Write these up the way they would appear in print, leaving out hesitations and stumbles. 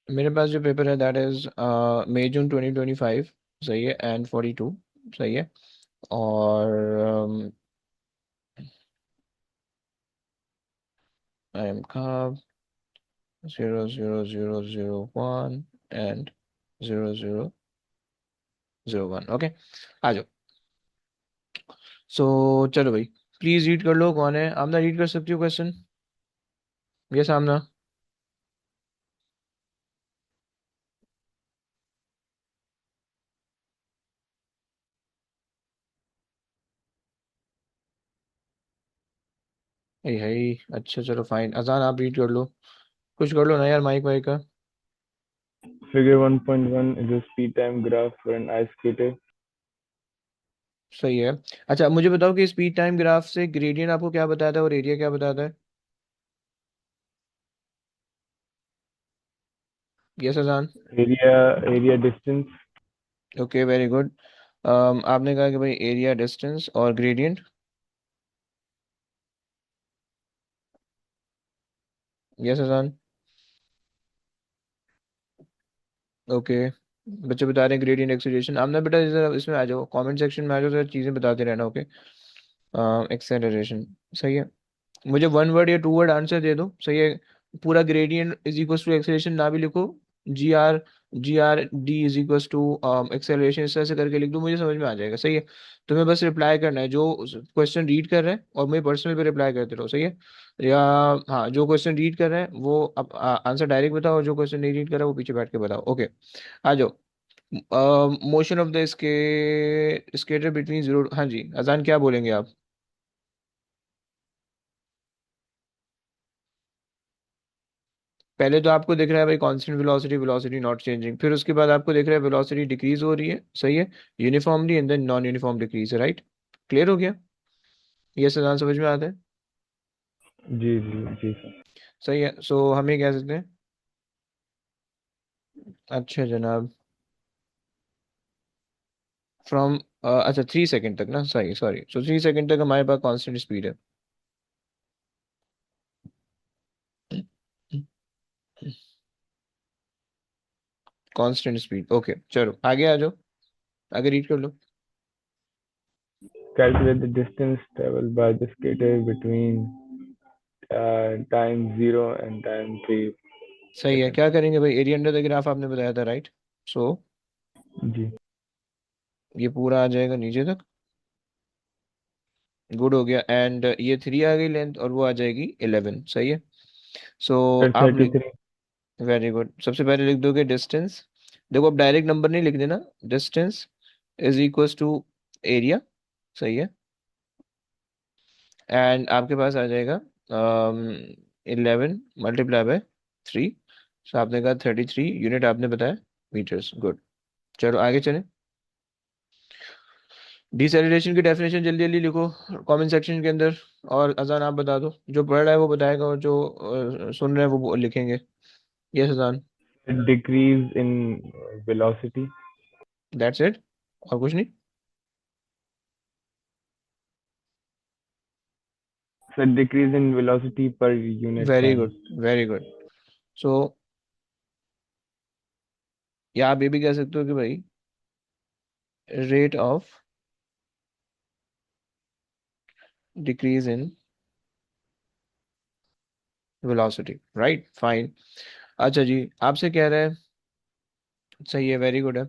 मेरे पास जो पेपर है दैट इज मई जून 2025। सही है, एंड 42। सही है। और आई एम कब 00001 एंड 0001। ओके, आ जाओ। सो चलो भाई, प्लीज रीड कर लो। कौन है? आमना रीड कर सकती हो क्वेश्चन? यस आमना। hey hey, अच्छा चलो फाइन। अजान आप रीड कर लो, कुछ कर लो ना यार, माइक वाइक का। Figure 1.1 is a speed time graph for an ice skater. सही है। अच्छा मुझे बताओ कि स्पीड टाइम ग्राफ से ग्रेडियंट आपको क्या बताता है और एरिया क्या बताता है? यस अजान। Area distance. Okay very good. आपने कहा कि भाई एरिया, डिस्टेंस और ग्रेडियंट। यस अजान। ओके, बच्चे बता रहे हैं ग्रेडियंट एक्सेलरेशन। आपने बेटा जरा इसमें आ जाओ, कमेंट सेक्शन में आ जाओ, जरा चीज़ें बताते रहना। Okay, acceleration. सही है। मुझे वन वर्ड या टू वर्ड आंसर दे दो। सही है। पूरा gradient is equal to acceleration ना भी लिखो। G R is equal to acceleration, इस तरह से करके लिख दो, मुझे समझ में आ जाएगा। सही है। तुम्हें बस रिप्लाई करना है जो क्वेश्चन रीड कर रहे हैं, और मुझे पर्सनल पे रिप्लाई करते रहो। सही है। या हाँ, जो क्वेश्चन रीड कर रहे हैं वो अब आंसर डायरेक्ट बताओ, और जो क्वेश्चन नहीं रीड कर रहा है वो पीछे बैठ के बताओ। ओके, आ जाओ। Motion of the skater between zero. हाँ जी अजान, क्या बोलेंगे आप? पहले तो आपको दिख रहा है भाई constant velocity, velocity not changing. फिर उसके बाद आपको दिख रहा है वेलोसिटी डिक्रीज हो रही है। सही है। Uniformly and then non uniform decrease है। राइट? क्लियर हो गया? ये सजान समझ में आता है? जी जी जी सर। सही है। सो हम ये कह सकते हैं। अच्छा जनाब, फ्रॉम अच्छा 3 सेकंड तक ना। सही, सॉरी। सो 3 सेकंड तक हमारे पास कांस्टेंट स्पीड है। Constant speed. ओके चलो आगे आ जाओ, आगे रीड कर लो। Calculate the distance traveled by the skater between time 0 and time 3 सही है। seconds. क्या करेंगे भाई? एरिया अंडर द ग्राफ आपने बताया था। राइट? सो जी। ये पूरा आ जाएगा नीचे तक। गुड हो गया। एंड ये 3 आ गई लेंथ, और वो आ जाएगी 11। सही है। सो सर आप लिख। 33। Very good. सबसे पहले लिख दोगे डिस्टेंस। देखो अब डायरेक्ट नंबर नहीं लिख देना। Distance is equals to area. सही है। एंड आपके पास आ जाएगा 11 × 3। सो आपने कहा 33 यूनिट, आपने बताया मीटर्स। गुड। चलो आगे चलें। डिसेलेरेशन की डेफिनेशन जल्दी जल्दी लिखो कमेंट सेक्शन के अंदर। और अजान आप बता दो, जो पढ़ रहा है वो बताएगा, और जो सुन रहे हैं वो लिखेंगे। यस अजान। Decrease in velocity. That's it, और कुछ नहीं? Sir, decrease in velocity per unit very time. Good, very good. So या आप ये भी कह सकते हो कि भाई rate of decrease in velocity. Right, fine. अच्छा जी, आपसे कह रहा है। सही है, वेरी गुड है।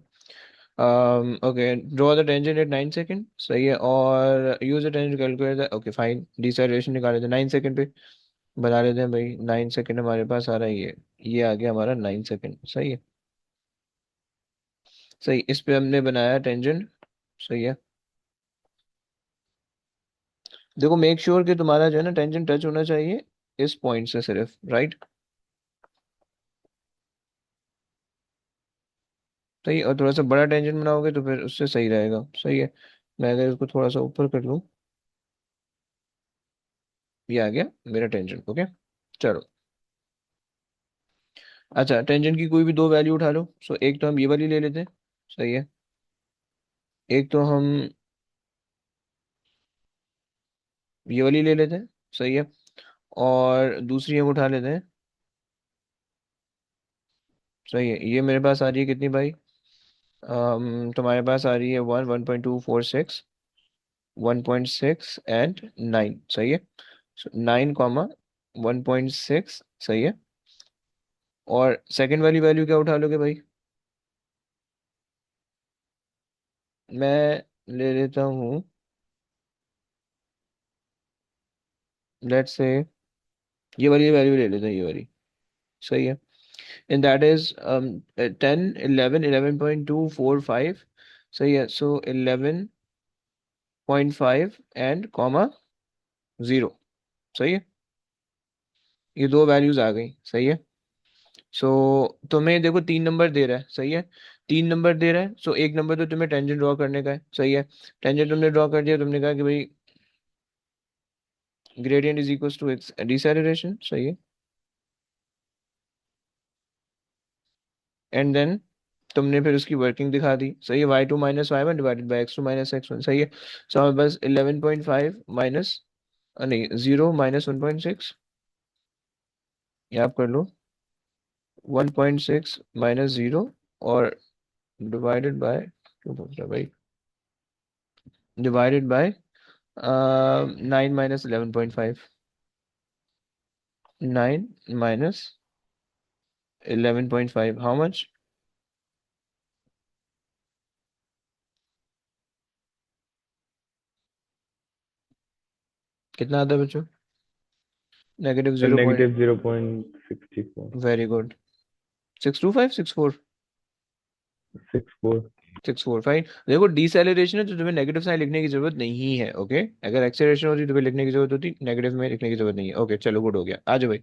Okay, draw the tangent at 9 second. सही है। और use the tangent calculator. Okay fine, deceleration निकाले थे 9 सेकेंड पे। बना लेते हैं भाई। 9 सेकेंड हमारे पास आ रहा है, ये आ गया हमारा 9 सेकेंड। सही है। सही, इस पे हमने बनाया टेंजेंट। सही है। देखो मेक श्योर कि तुम्हारा जो है ना टेंजेंट टच होना चाहिए इस पॉइंट से सिर्फ। राइट? सही। और थोड़ा सा बड़ा टेंजेंट बनाओगे तो फिर उससे सही रहेगा। सही है। मैं अगर इसको थोड़ा सा ऊपर कर लूँ, ये आ गया मेरा टेंजेंट। ओके चलो। अच्छा, टेंजेंट की कोई भी दो वैल्यू उठा लो। सो एक तो हम ये वाली ले लेते हैं। सही है। एक तो हम ये वाली ले लेते हैं। सही है। और दूसरी हम उठा लेते हैं। सही है, ये मेरे पास आ रही है कितनी भाई? तुम्हारे पास आ रही है 1.246, 1.6 एंड 9, सही है। 9, 1.6, सही है। और सेकंड वाली वैल्यू क्या उठा लोगे भाई? मैं ले लेता हूँ, लेट्स से ये वाली वैल्यू ले लेते हैं, ये वाली, सही है। एंड दैट इज 10, 11, 11.245, सही है। सो 11.5 एंड कॉमा 0, सही है। ये दो वैल्यूज आ गई, सही है। सो तुम्हें देखो 3 नंबर दे रहा है, सही है। 3 नंबर दे रहा है, सो एक नंबर तो तुम्हें टेंजेंट ड्रॉ करने का है, सही है। टेंजेंट तुमने ड्रॉ कर दिया, तुमने कहा कि भाई gradient is equal to it's deceleration, सही है। एंड देन तुमने फिर उसकी वर्किंग दिखा दी, सही है। y2 - y1 divided by x2 - x1, सही है। सो हमें बस 11.5 माइनस, नहीं, 0 - 1.6, आप कर लो। 1.6 माइनस 0 और डिवाइडेड बाय, क्यों बोल रहा है भाई, डिवाइडेड बाय 9 - 11.5, 9 - 11.5, हाउ मच? कितना आता है बच्चों? -0 पॉइंट, negative 0.64. Very good. 625, 64, 64. 645। देखो डिसेलेरेशन है तो तुम्हें नेगेटिव साइन लिखने की जरूरत नहीं है, ओके। अगर एक्सेलरेशन होती तो तुम्हें लिखने की जरूरत होती, नेगेटिव में लिखने की जरूरत नहीं है, ओके। चलो गुड हो गया, आ जाओ भाई।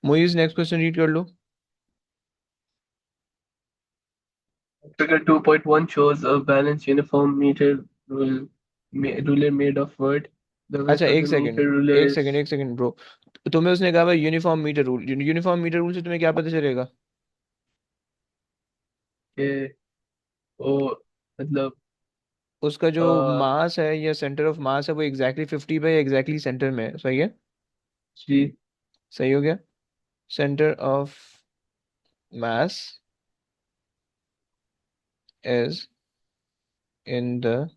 मोइज नेक्स्ट क्वेश्चन रीड कर लो। Figure 2.1 shows a balanced uniform meter ruler made of wood. The अच्छा, width of एक the meter सेकंड, ruler एक is सेकंड, एक सेकंड ब्रो। तुम्हें उसने कहा भाई uniform metre rule, uniform metre rule से तुम्हें क्या पता चलेगा? के ओ मतलब उसका जो अ, मास है या सेंटर ऑफ मास है वो एग्जैक्टली 50 पे एग्जैक्टली सेंटर में है, सही है। जी सही हो गया। Centre of mass is in the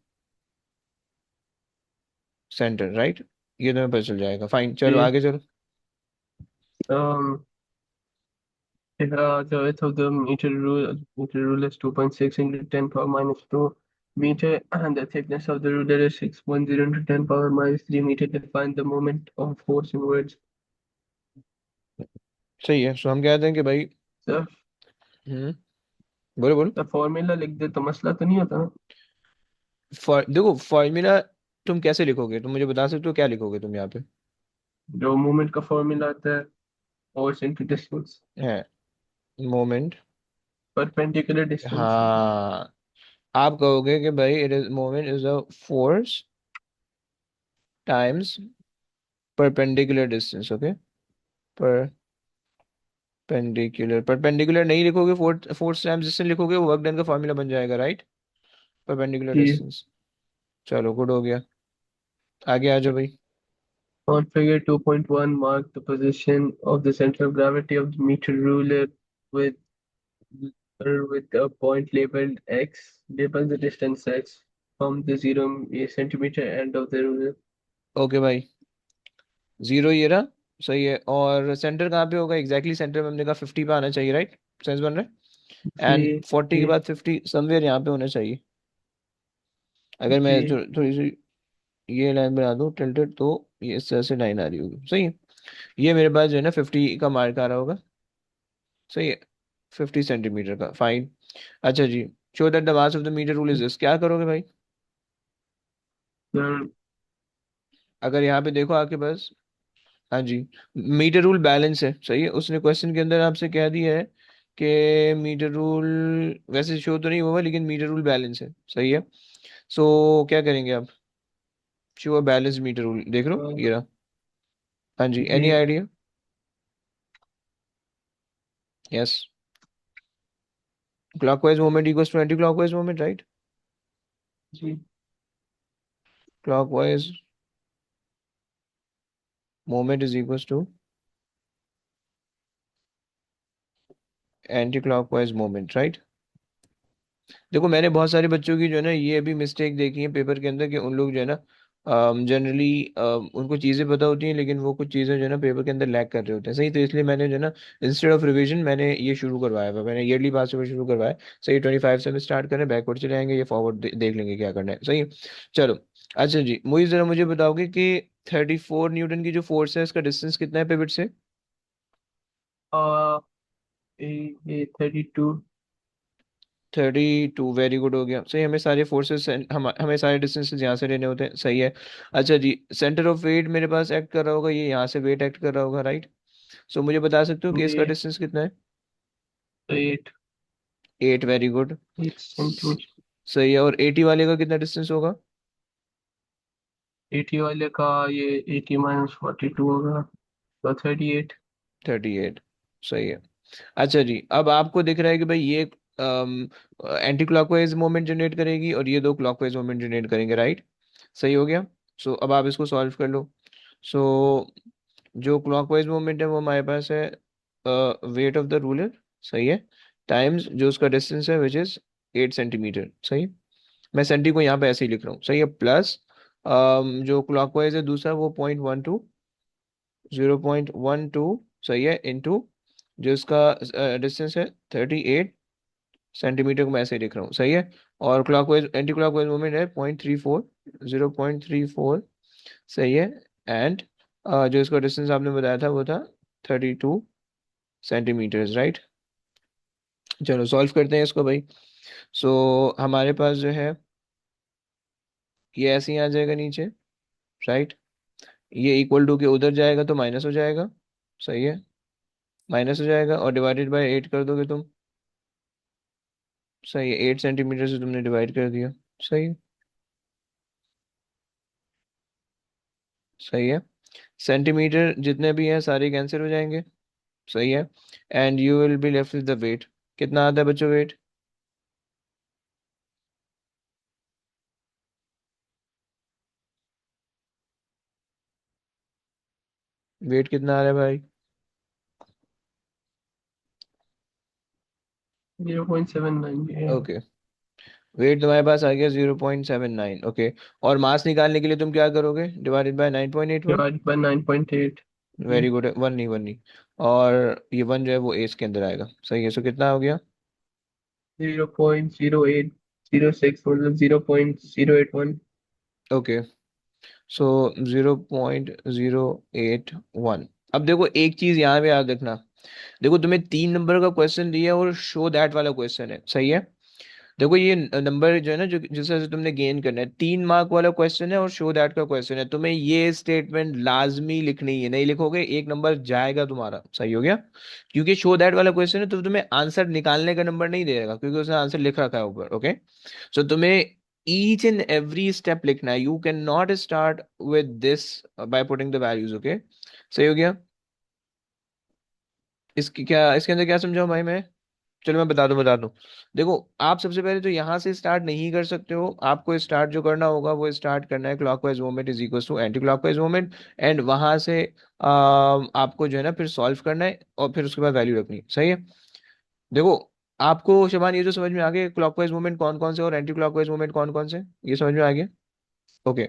centre, right. ये तुम्हें पता चल जाएगा, फाइन, चलो जी आगे चलो। um the width of the meter ruler is 2.6 into 10 power minus 2 meter and the thickness of the ruler is 6.0 into 10 power minus 3 meter. Define the moment of force in words. सही है, सो हम कहते हैं कि भाई, सर हम्म, बोलो बोलो। Sir formula लिख दे तो मसला तो नहीं होता ना? देखो फॉर्मूला तुम कैसे लिखोगे, तुम मुझे बता सकते हो क्या लिखोगे तुम यहाँ पे? जो मूवमेंट का फॉर्मूला आता है फोर्स इनटू डिस्टेंस है मोमेंट, परपेंडिकुलर डिस्टेंस। हाँ। आप कहोगे कि भाई it is moment is a force times perpendicular distance, okay. Perpendicular, perpendicular नहीं लिखोगे, फोर्स टाइम्स डिस्टेंस लिखोगे, वो वर्क डन का फॉर्मूला बन जाएगा, राइट। परपेंडिकुलर जी डिस्टेंस, चलो गुड हो गया, आगे आ जाओ भाई। on figure 2.1 mark the position of the center of gravity of the meter ruler with with a point labeled x. Label the distance x from the 0 centimeter end of the ruler. Okay भाई, 0 ये रहा, सही है। और centre कहाँ पे होगा? Exactly centre में हमने कहा 50 पे आना चाहिए, राइट। सेंस बन रहा है। जी एंड 40 के जी बाद 50 समवेयर यहाँ पे होना चाहिए। अगर मैं जी थोड़ी सी ये लाइन बना दूँ टिल्टेड, तो ये इस तरह से लाइन आ रही होगी, सही है। ये मेरे पास जो है ना 50 का मार्क आ रहा होगा, सही है। 50 सेंटीमीटर का, फाइन। अच्छा जी, show that the mass of the metre rule is this, क्या करोगे भाई? सर अगर यहाँ पे देखो आके बस, हाँ जी, मीटर रूल बैलेंस है, सही है। उसने क्वेश्चन के अंदर आपसे कह दिया है कि मीटर रूल वैसे शो तो नहीं हुआ लेकिन मीटर रूल बैलेंस है, सही है। सो क्या करेंगे आप? शो बैलेंस मीटर रूल, देख लो ये रहा। हाँ जी, एनी जी idea? Yes, clockwise movement equals to anti clockwise movement, right. जी clockwise movement is equals to anti clockwise moment, right. देखो मैंने बहुत सारे बच्चों की जो है ना ये भी मिस्टेक देखी है पेपर के अंदर कि उन लोग जो है ना जनरली उनको चीज़ें पता होती हैं लेकिन वो कुछ चीज़ें जो है ना पेपर के अंदर लैग कर रहे होते हैं। सही, तो इसलिए मैंने जो है ना इंस्टेड ऑफ रिवीजन मैंने ये शुरू करवाया हुआ, मैंने ईयरली पास पेपर शुरू करवाया। सही, 25 से हम स्टार्ट करें, बैकवर्ड चले आएंगे, ये फॉरवर्ड देख लेंगे क्या करना है। सही है। चलो। अच्छा जी, मुझे ज़रा मुझे बताओगे कि 34 न्यूटन की जो फोर्स है इसका डिस्टेंस कितना है पेपर से? और ये 32। 32, वेरी गुड, हो गया। सही, हमें सारे फोर्सेस हमें सारे डिस्टेंसेस यहाँ से लेने होते हैं। सही है। अच्छा जी, सेंटर ऑफ वेट मेरे पास एक्ट कर रहा होगा, ये यहाँ से वेट एक्ट कर रहा होगा, राइट। सो मुझे बता सकते हो कि इसका ये डिस्टेंस कितना है? 8 8, वेरी गुड। 8 सेंटीमीटर। सही है, और 80 वाले का कितना डिस्टेंस होगा? 80 वाले का ये 80 - 42 होगा, तो 38। 38, सही है। अच्छा जी, अब आपको दिख रहा है कि भाई ये एंटी क्लॉकवाइज मोमेंट जनरेट करेगी और ये दो क्लॉकवाइज मोमेंट जनरेट करेंगे, राइट। सही हो गया। सो अब आप इसको सॉल्व कर लो। सो जो क्लॉकवाइज मोमेंट है वो हमारे पास है वेट ऑफ द रूलर, सही है, टाइम्स जो उसका डिस्टेंस है विच इज 8 सेंटीमीटर। सही। मैं सेंटी को यहाँ पे ऐसे ही लिख रहा हूँ, सही है, प्लस जो क्लॉकवाइज है दूसरा वो 0.12, 0.12, सही है, इंटू जो इसका डिस्टेंस है 38 सेंटीमीटर को मैं ऐसे ही लिख रहा हूँ, सही है। और क्लॉकवाइज एंटी क्लॉकवाइज मूवमेंट है 0.34, 0.34, सही है। एंड जो इसका डिस्टेंस आपने बताया था वो था 32 सेंटीमीटर्स, राइट। चलो सॉल्व करते हैं इसको भाई। सो हमारे पास जो है ये ऐसे ही आ जाएगा नीचे, राइट। ये इक्वल टू के उधर जाएगा तो माइनस हो जाएगा, सही है, माइनस हो जाएगा, और डिवाइडेड बाय 8 कर दोगे तुम, सही है, 8 सेंटीमीटर से तुमने डिवाइड कर दिया, सही है, सही है। सेंटीमीटर जितने भी हैं सारे कैंसिल हो जाएंगे, सही है। And you will be left with the weight. कितना आता है बच्चों वेट? वेट कितना आ रहा है भाई? 0.79 ये। ओके, वेट तुम्हारे पास आ गया 0.79, ओके। और मास निकालने के लिए तुम क्या करोगे? Divided by 9.81। Divide by 9.8। Very good, one नहीं, वन नहीं। और ये वन जो है वो एज के अंदर आएगा, सही है। सो कितना हो गया? 0.0806, मतलब 0.081। ओके, सो 0.081। अब देखो एक चीज यहाँ पे याद रखना, देखो तुम्हें 3 नंबर का क्वेश्चन दिया है और शो दैट वाला क्वेश्चन है, सही है। देखो ये नंबर जो है ना जो जिस तरह से तुमने गेन करना है, 3 मार्क वाला क्वेश्चन है और शो दैट का क्वेश्चन है, तुम्हें ये स्टेटमेंट लाजमी लिखनी है, नहीं लिखोगे 1 नंबर जाएगा तुम्हारा, सही हो गया। क्योंकि शो दैट वाला क्वेश्चन है तो तुम्हें आंसर निकालने का नंबर नहीं देगा क्योंकि उसने आंसर लिख रखा है ऊपर, ओके। सो तुम्हें ईच एंड एवरी स्टेप लिखना है, you can not start with this by putting the values, okay. सही हो गया। इसकी क्या इसके अंदर क्या समझाऊं भाई मैं? चलो मैं बता दूं। देखो आप सबसे पहले तो यहाँ से स्टार्ट नहीं कर सकते हो, आपको स्टार्ट जो करना होगा वो स्टार्ट करना है clockwise movement is equal to anti clockwise movement, and वहां से आपको जो है ना फिर सॉल्व करना है और फिर उसके बाद वैल्यू रखनी है, सही है। देखो आपको शबान ये जो समझ में आ गया क्लॉकवाइज मूवमेंट कौन कौन से और एंटी क्लॉकवाइज मूवमेंट कौन कौन से, ये समझ में आ गया? ओके।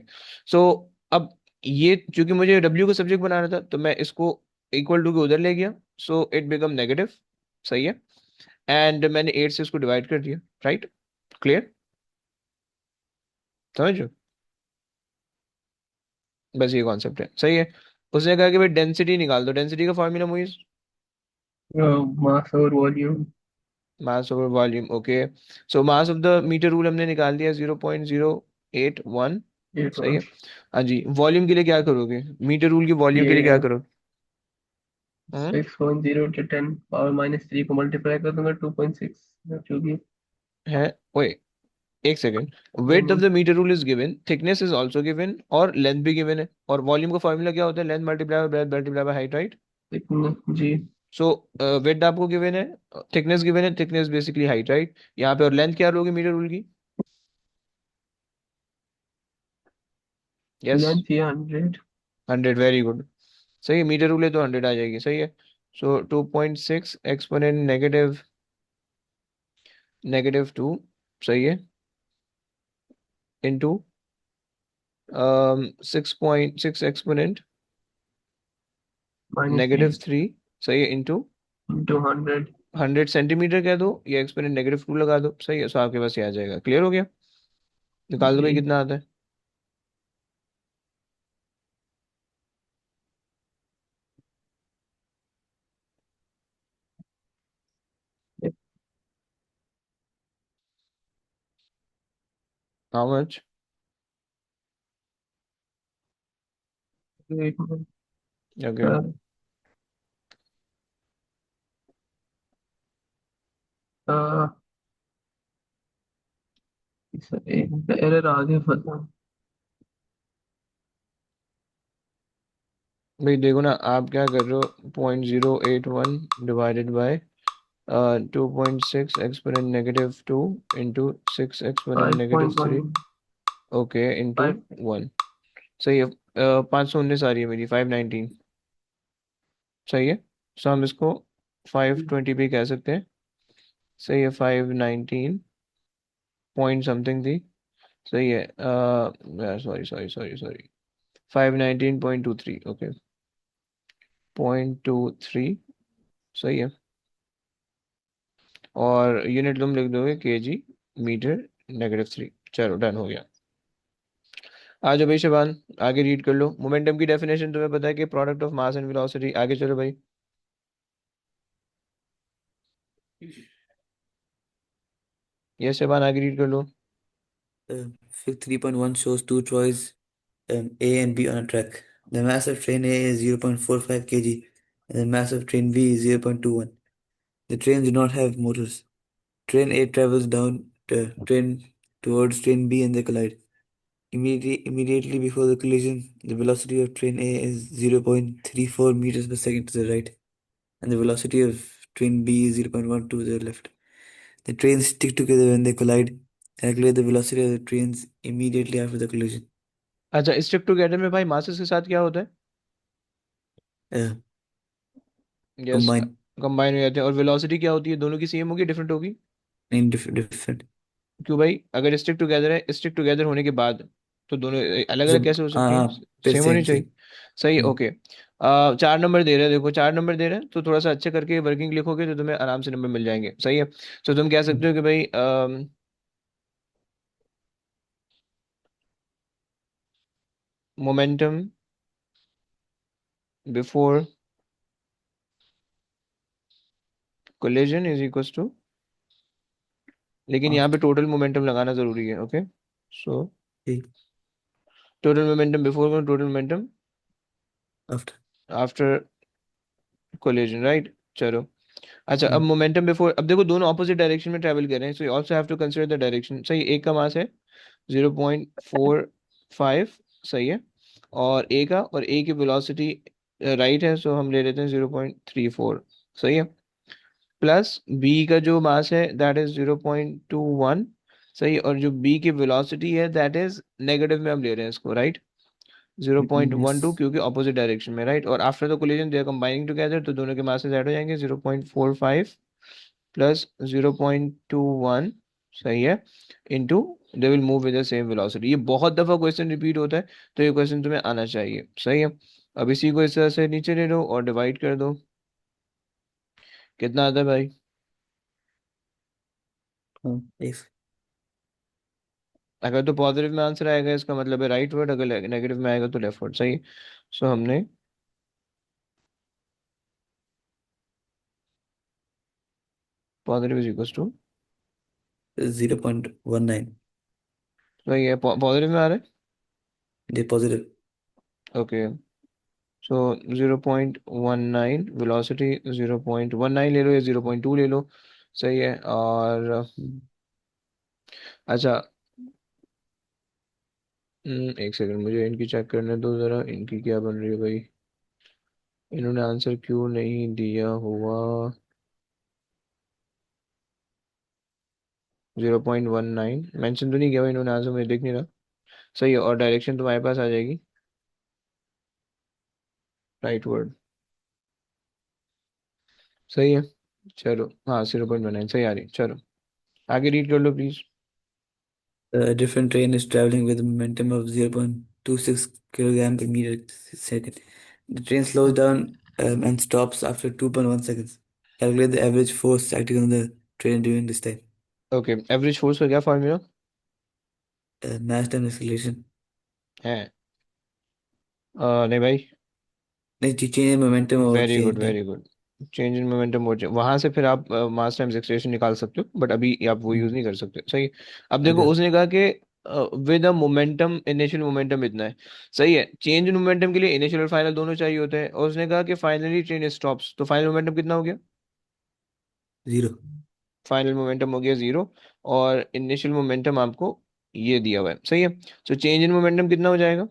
सो अब ये चूंकि मुझे डब्ल्यू का सब्जेक्ट बनाना था तो मैं इसको इक्वल टू के उधर ले गया, सो इट बिकम नेगेटिव, सही है। एंड मैंने 8 से इसको डिवाइड कर दिया, राइट। क्लियर? समझो, बस ये कॉन्सेप्ट है, सही है। उसने कहा कि भाई डेंसिटी निकाल दो, डेंसिटी का फॉर्मूला मुझे, मास और volume. Mass over volume, okay. So mass of the metre rule हमने निकाल दिया 0.081, एट सही वन है। हाँ जी, वॉल्यूम के लिए क्या करोगे? मीटर रूल की वॉल्यूम के लिए क्या ये करोगे? हम्म 6.0 × 10⁻³ को मल्टीप्लाई कर दूंगा 2.6 जो भी। है, ओए, एक second. Width of the metre rule is given, thickness is also given और लेंथ भी गिवन है, और वॉल्यूम का फॉर्मूला क्या होता है? Length multiply by breadth multiply by height, right. इतना जी। सो विड्थ आपको गिवन है, थिकनेस गिवन है, थिकनेस बेसिकली हाइट, राइट। यहाँ पे और लेंथ क्या होगी मीटर रूल की? यस, लेंथ ये 100। 100, वेरी गुड। सही है, मीटर रूल है तो 100 आ जाएगी, सही है। सो 2.6 एक्सपोनेंट -2 सही है, इंटू 6.6 एक्सपोनेंट -3 -3 सही है, इंटू into 100. 100 सेंटीमीटर कह दो या एक्सपोनेंट -2 लगा दो, सही है। सो आपके पास ये आ जाएगा। क्लियर हो गया? निकाल दो भाई जी। कितना आता है। How much? एक मिनट। ओके। एक एरर आ गया पता। भाई देखो ना, आप क्या कर रहे हो, 0.081 divided by 2.6 exponent -2 into 6 exponent -3, 5.1। Okay, into 5। 1। सही है। 519 आ रही है मेरी, 519 सही है। सो हम इसको 520 भी कह सकते हैं। सही है, 519 पॉइंट समथिंग थी। सही है, sorry sorry sorry sorry, 519.23, okay, 0.23 सही है। और यूनिट तुम लिख दोगे केजी मीटर -3। चलो डन हो गया। आ जाओ भाई शिवान, आगे रीड कर लो। मोमेंटम की डेफिनेशन तुम्हें पता है कि product of mass and velocity. आगे चलो भाई। ये शिवान आगे रीड कर लो। Fig 3.1 shows two toys A and B on a track. The mass of train A is 0.45 kg and the mass of train B is 0.21. The trains do not have motors. Train A travels down the train towards train B and they collide. Immediately before the collision, the velocity of train A is 0.34 meters per second to the right and the velocity of train B is 0.12 to the left. The trains stick together when they collide. Calculate the velocity of the trains immediately after the collision. अच्छा, stick together में भाई masses के साथ क्या होता है? Uh, yes, combine combine हो जाते हैं। और वेलोसिटी क्या होती है? दोनों की सेम होगी, डिफरेंट होगी? in different. क्यों भाई? अगर स्टिक टुगेदर है, स्टिक टुगेदर होने के बाद तो दोनों अलग अलग जब कैसे हो सकती हाँ हैं? फिर सेम होनी सेम चाहिए। सेम। सही, हम्म, ओके। 4 नंबर दे रहे हैं, देखो 4 नंबर दे रहे हैं तो थोड़ा सा अच्छे करके वर्किंग लिखोगे तो तुम्हें आराम से नंबर मिल जाएंगे। सही है। तो तुम कह सकते हम्म, हो कि भाई momentum before collision is equal to, लेकिन यहाँ पे after टोटल मोमेंटम लगाना जरूरी है। ओके, सो ठीक total momentum before, total momentum after after collision, right. चलो, अच्छा, अब हम्म, मोमेंटम बिफोर, अब देखो दोनों ऑपोजिट डायरेक्शन में ट्रैवल कर रहे हैं, so you also have to consider the direction. सही, एक का मास है 0.45, सही है, और ए का, और ए की वेलोसिटी राइट है, सो हम ले लेते हैं 0.34, सही है। प्लस बी का जो मास है दैट इज 0.21, सही है, और जो बी की वेलोसिटी है दैट इज नेगेटिव में हम ले रहे हैं इसको, राइट, yes 0.12, क्योंकि ऑपोजिट डायरेक्शन में, राइट। और after the collision they are combining together, तो दोनों के मासेस ऐड हो जाएंगे, 0.45 प्लस 0.21, सही है, into they will move with the same velocity. ये बहुत दफा क्वेश्चन रिपीट होता है, तो ये क्वेश्चन तुम्हें आना चाहिए। सही है। अब इसी को इस तरह से नीचे ले लो और डिवाइड कर दो। कितना आता है भाई? हाँ yes अगर तो पॉजिटिव में आंसर आएगा इसका मतलब है राइट वर्ड, अगर नेगेटिव में आएगा तो लेफ्ट वर्ड, सही। सो हमने पॉजिटिव इज इक्वल टू, 0.19 सही है, पॉजिटिव में आ रहा है, ये positive ओके। सो 0.19 वेलोसिटी, 0.19 ले लो या 0.2 ले लो, सही है। और हम्म, अच्छा, एक सेकंड, मुझे इनकी चेक करने दो जरा, इनकी क्या बन रही है भाई, इन्होंने आंसर क्यों नहीं दिया हुआ? 0.19 मेंशन तो नहीं किया भाई इन्होंने, आंसर मुझे दिख नहीं रहा। सही है, और डायरेक्शन तुम्हारे पास आ जाएगी राइट वर्ड। सही है। चलो हाँ 0.19 सही आ रही है। चलो आगे रीड कर लो please. A different train is traveling with a momentum of 0.26 kilogram per meter second. The train slows down and stops after 2.1 seconds. Calculate the average force acting on the train during this time. Okay average force का क्या formula Mass time acceleration. है? नहीं भाई। नहीं, change in momentum और very change good in time. Very good. Change in momentum और वहां से फिर आप मास टाइम्स एक्सेलरेशन निकाल सकते हो, बट अभी आप वो यूज Hmm. नहीं कर सकते। सही। अब देखो Okay. उसने कहा कि with a momentum initial momentum इतना है। सही है। चेंज इन मोमेंटम के लिए इनिशियल और फाइनल दोनों चाहिए होते हैं, और उसने कहा कि फाइनली ट्रेन स्टॉप्स, तो फाइनल मोमेंटम कितना हो गया? Zero. फाइनल मोमेंटम हो गया जीरो। और इनिशियल मोमेंटम आपको ये दिया हुआ है। सही है। तो चेंज इन मोमेंटम कितना हो जाएगा?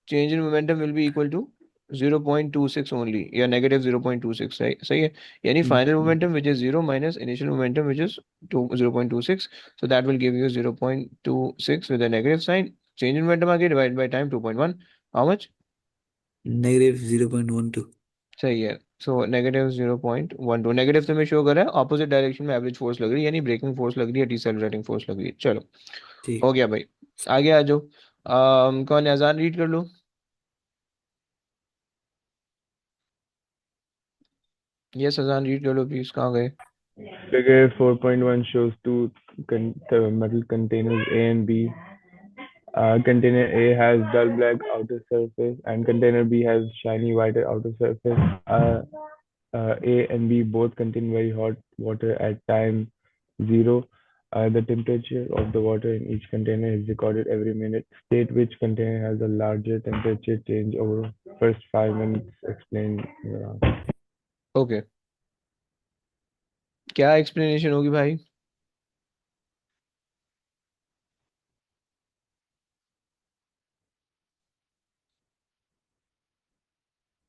Change in momentum will be equal to 0.26 only, या -0.26। सही सही है। यानी Hmm. Final momentum which is zero minus initial momentum which is 0.26, so that will give you 0.26 with a negative sign. Change in momentum आगे divide by time 2.1, how much? Negative 0.12. सही है। सो -0.12 negative तो मैं शो कर रहा है, opposite direction में average force लग रही है, यानी ब्रेकिंग फोर्स लग रही है, डिसेलरेटिंग फोर्स लग रही है। चलो हो ठीक। गया भाई। आगे आ जाओ। कौन है? अजान रीड कर लो। यस अजान रीड कर लो प्लीज। कहाँ गए? Figure 4.1 shows two metal containers A and B. Container A has dull black outer surface and container B has shiny whiter outer surface. A and B both contain very hot water at time zero. The temperature of the water in each container is recorded every minute. State which container has a larger temperature change over first 5 minutes. Explain your answer. Okay क्या explanation होगी भाई?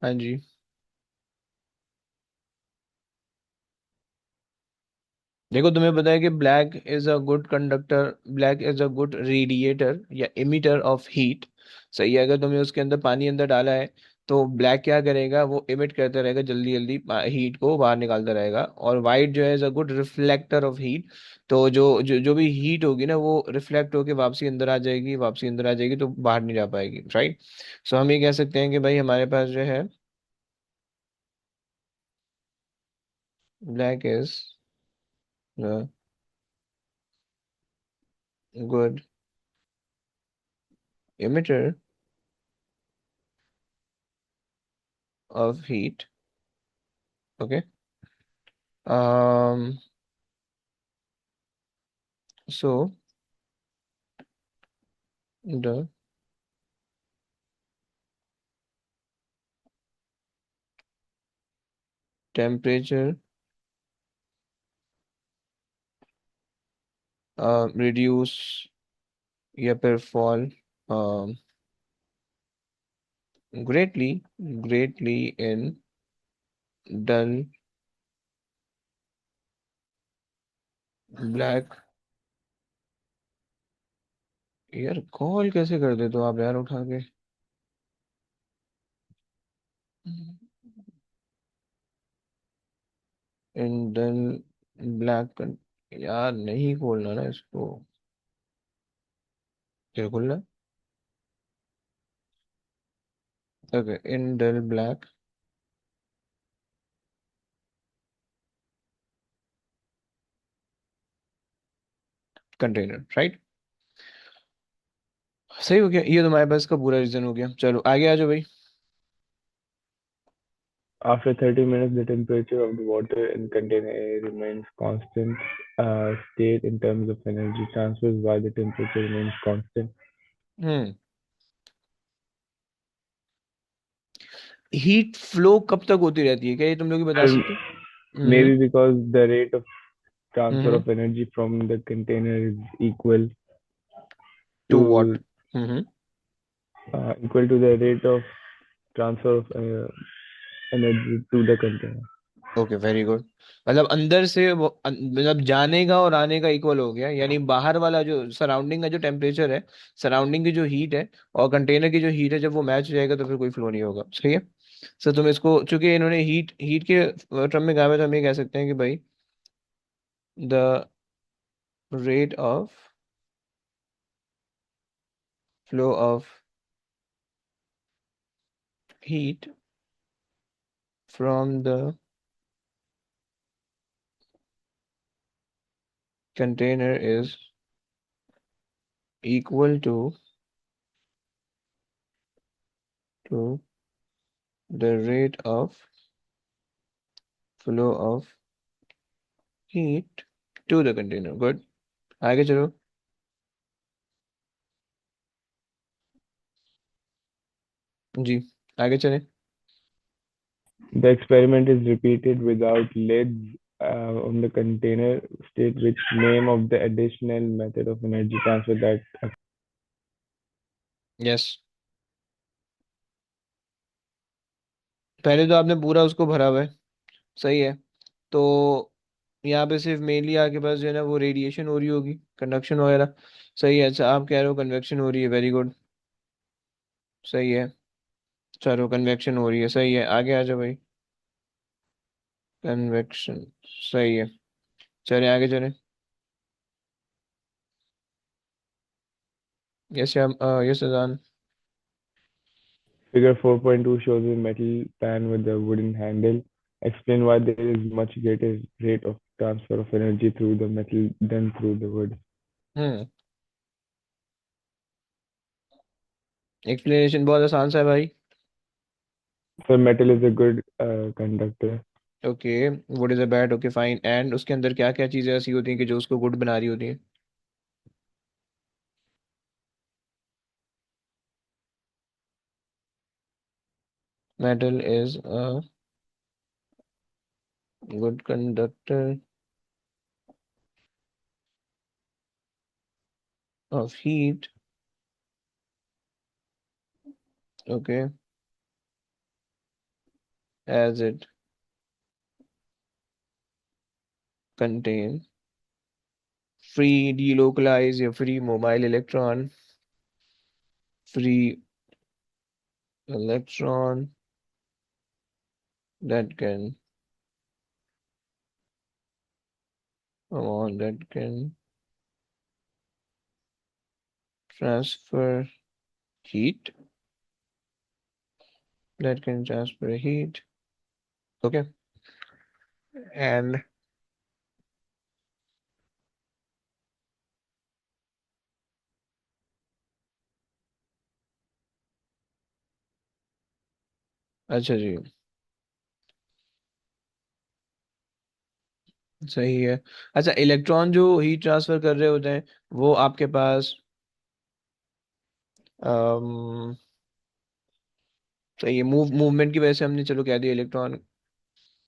हाँ जी। देखो तुम्हें पता है कि black is a good conductor, black is a good radiator या इमिटर ऑफ हीट। सही है। अगर तुमने उसके अंदर पानी अंदर डाला है तो ब्लैक क्या करेगा, वो इमिट करता रहेगा, जल्दी जल्दी हीट को बाहर निकालता रहेगा। और वाइट जो है is a good reflector of heat. तो जो भी हीट होगी ना वो रिफ्लेक्ट होके वापसी अंदर आ जाएगी, वापसी अंदर आ जाएगी, तो बाहर नहीं जा पाएगी। राइट। सो हम ये कह सकते हैं कि भाई हमारे पास जो है black is good emitter of heat. Okay. Um. So the temperature reduce या फिर fall um greatly in dull black। यार कॉल कैसे कर देते हो आप यार उठा के? In dull black. यार नहीं खोलना ना इसको। क्या खोलना? Okay in dull black container. Right. सही हो गया। ये तो हमारे पास का पूरा रीजन हो गया। चलो आगे आ जाओ भाई। After 30 minutes, the temperature of the water in container A remains constant state in terms of energy transfers while the temperature remains constant. Hmm heat flow कब तक होती रहती है, क्या ये तुम लोग ही बता Sir, सकते हो? maybe because the rate of transfer hmm of energy from the container is to what? to hmm equal to the rate of transfer of energy to the container. Okay very good. मतलब अंदर से वो मतलब जाने का और आने का इक्वल हो गया, यानी बाहर वाला जो सराउंडिंग का जो टेम्परेचर है, सराउंडिंग की जो हीट है और कंटेनर की जो हीट है, जब वो मैच हो जाएगा तो फिर कोई फ्लो नहीं होगा। सही है। सर तुम इसको, चूंकि इन्होंने हीट हीट के टर्म में कहा है, तो हम ये कह सकते हैं कि भाई the rate of flow of heat from the container is equal to the rate of flow of heat to the container. Good. आगे चलो. जी, आगे चले. The experiment is repeated without lids on the container. State which name of the additional method of energy transfer that. Yes, पहले तो आपने पूरा उसको भरा हुआ है. सही है. तो यहाँ पे सिर्फ मेनली आपके पास जो है ना वो रेडिएशन हो रही होगी, कंडक्शन वगैरह. सही है. अच्छा, आप कह रहे हो कन्वेक्शन हो रही है. Very good. सही है. चलो, कन्वेक्शन हो रही है. सही है. आगे आ जाओ भाई. कन्वेक्शन. सही है. चले आगे चले. यस हम, यस अजान. Figure 4.2 shows a metal pan with a wooden handle. Explain why there is much greater rate of transfer of energy through the metal than through the wood. Hmm. Explanation बहुत आसान सा है भाई. So metal is a good conductor. Okay. Would is a bad. Okay fine. And उसके अंदर क्या क्या चीजें ऐसी होती हैं कि जो उसको गुड बना रही होती हैं? Metal is a good conductor of heat. Okay. As it contain free delocalize या free mobile electron. Free electron that can that can transfer heat. That can transfer heat. Okay. And अच्छा जी. सही है. अच्छा, electron जो heat transfer कर रहे होते हैं वो आपके पास अम, सही है. मूवमेंट की वजह से हमने चलो कह दिया इलेक्ट्रॉन.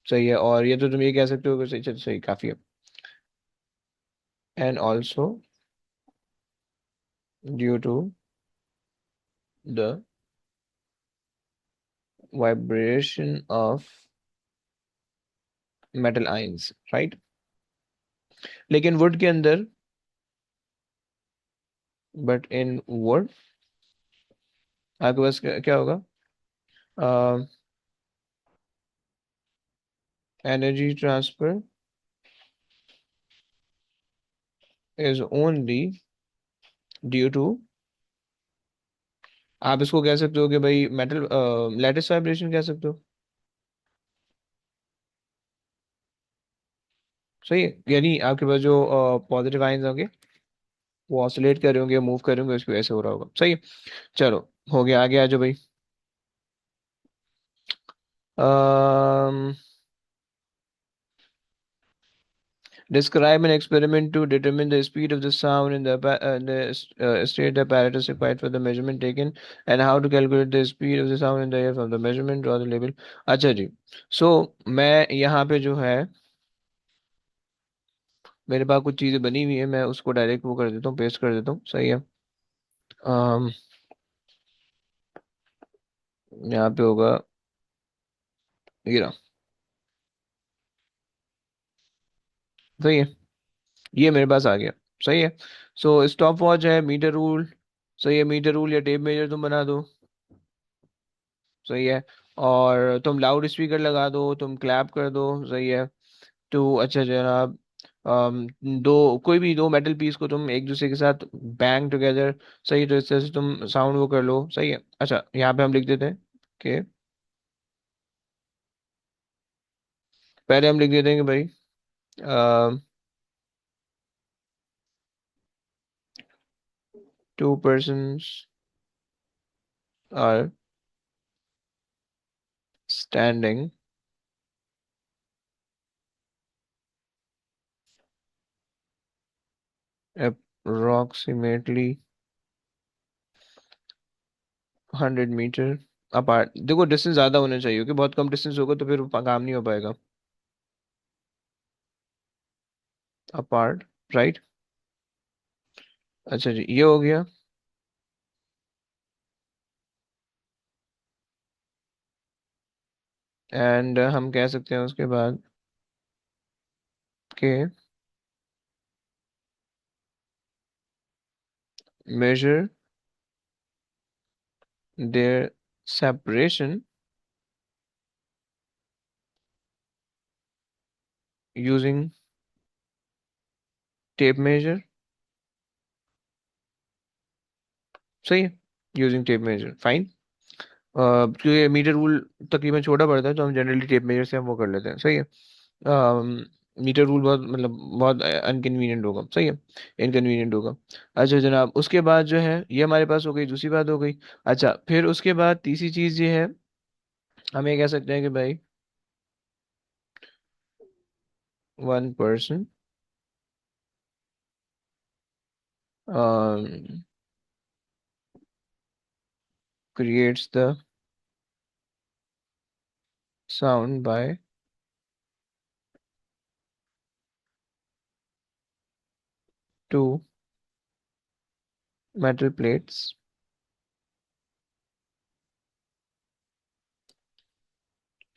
सही है. और ये तो तुम ये कह सकते हो कि सही, चलो सही, काफी है. And also due to the vibration of metal ions. Right. लेकिन वुड के अंदर, बट इन वुड आपके पास क्या होगा? Energy transfer is only due to, आप इसको कह सकते हो कि भाई मेटल लैटिस वाइब्रेशन कह सकते हो. सही है. यानी आपके पास जो पॉजिटिव आयंस होंगे वो ऑसिलेट कर रहे होंगे, मूव कर रहे होंगे, उसकी वजह से हो रहा होगा. सही है. चलो, हो गया. आगे आ जाओ भाई. um, describe an experiment to determine the speed of the sound in the state apparatus required for the measurement taken, and how to calculate the speed of the sound in the air from the measurement. Draw the label. अच्छा जी. मैं यहाँ पे जो है मेरे पास कुछ चीज़ें बनी हुई है, मैं उसको डायरेक्ट वो कर देता हूँ, पेस्ट कर देता हूँ. सही है. अम, यहाँ पे होगा ये रहा. सही है. ये मेरे पास आ गया. सही है. स्टॉप वॉच है, मीटर रूल. सही है. मीटर रूल या टेप मेजर तुम बना दो. सही है. और तुम लाउड स्पीकर लगा दो, तुम क्लैप कर दो, सही है। तो अच्छा जनाब, दो कोई भी दो मेटल पीस को तुम एक दूसरे के साथ बैंग टुगेदर, सही, तो इस तरह से तुम साउंड वो कर लो, सही है। अच्छा यहाँ पे हम लिख देते हैं कि पहले हम लिख देते हैं कि भाई 2 persons are standing approximately 100 metre apart. देखो डिस्टेंस ज्यादा होना चाहिए क्योंकि बहुत कम डिस्टेंस होगा तो फिर काम नहीं हो पाएगा। Apart, right. अच्छा जी, ये हो गया। एंड हम कह सकते हैं उसके बाद के measure their separation using tape measure, सही है। Using tape major, fine. क्योंकि मीटर रूल तकरीबन छोटा पड़ता है तो हम जनरली टेप मेजर से हम वो कर लेते हैं, सही है। मीटर रूल बहुत मतलब बहुत अनकन्वीनियंट होगा, सही है, इनकन्वीनियंट होगा। अच्छा जनाब, उसके बाद जो है ये हमारे पास हो गई, दूसरी बात हो गई। अच्छा फिर उसके बाद तीसरी चीज़ ये है, हम ये कह सकते हैं कि भाई 1 person creates the sound by 2 metal plates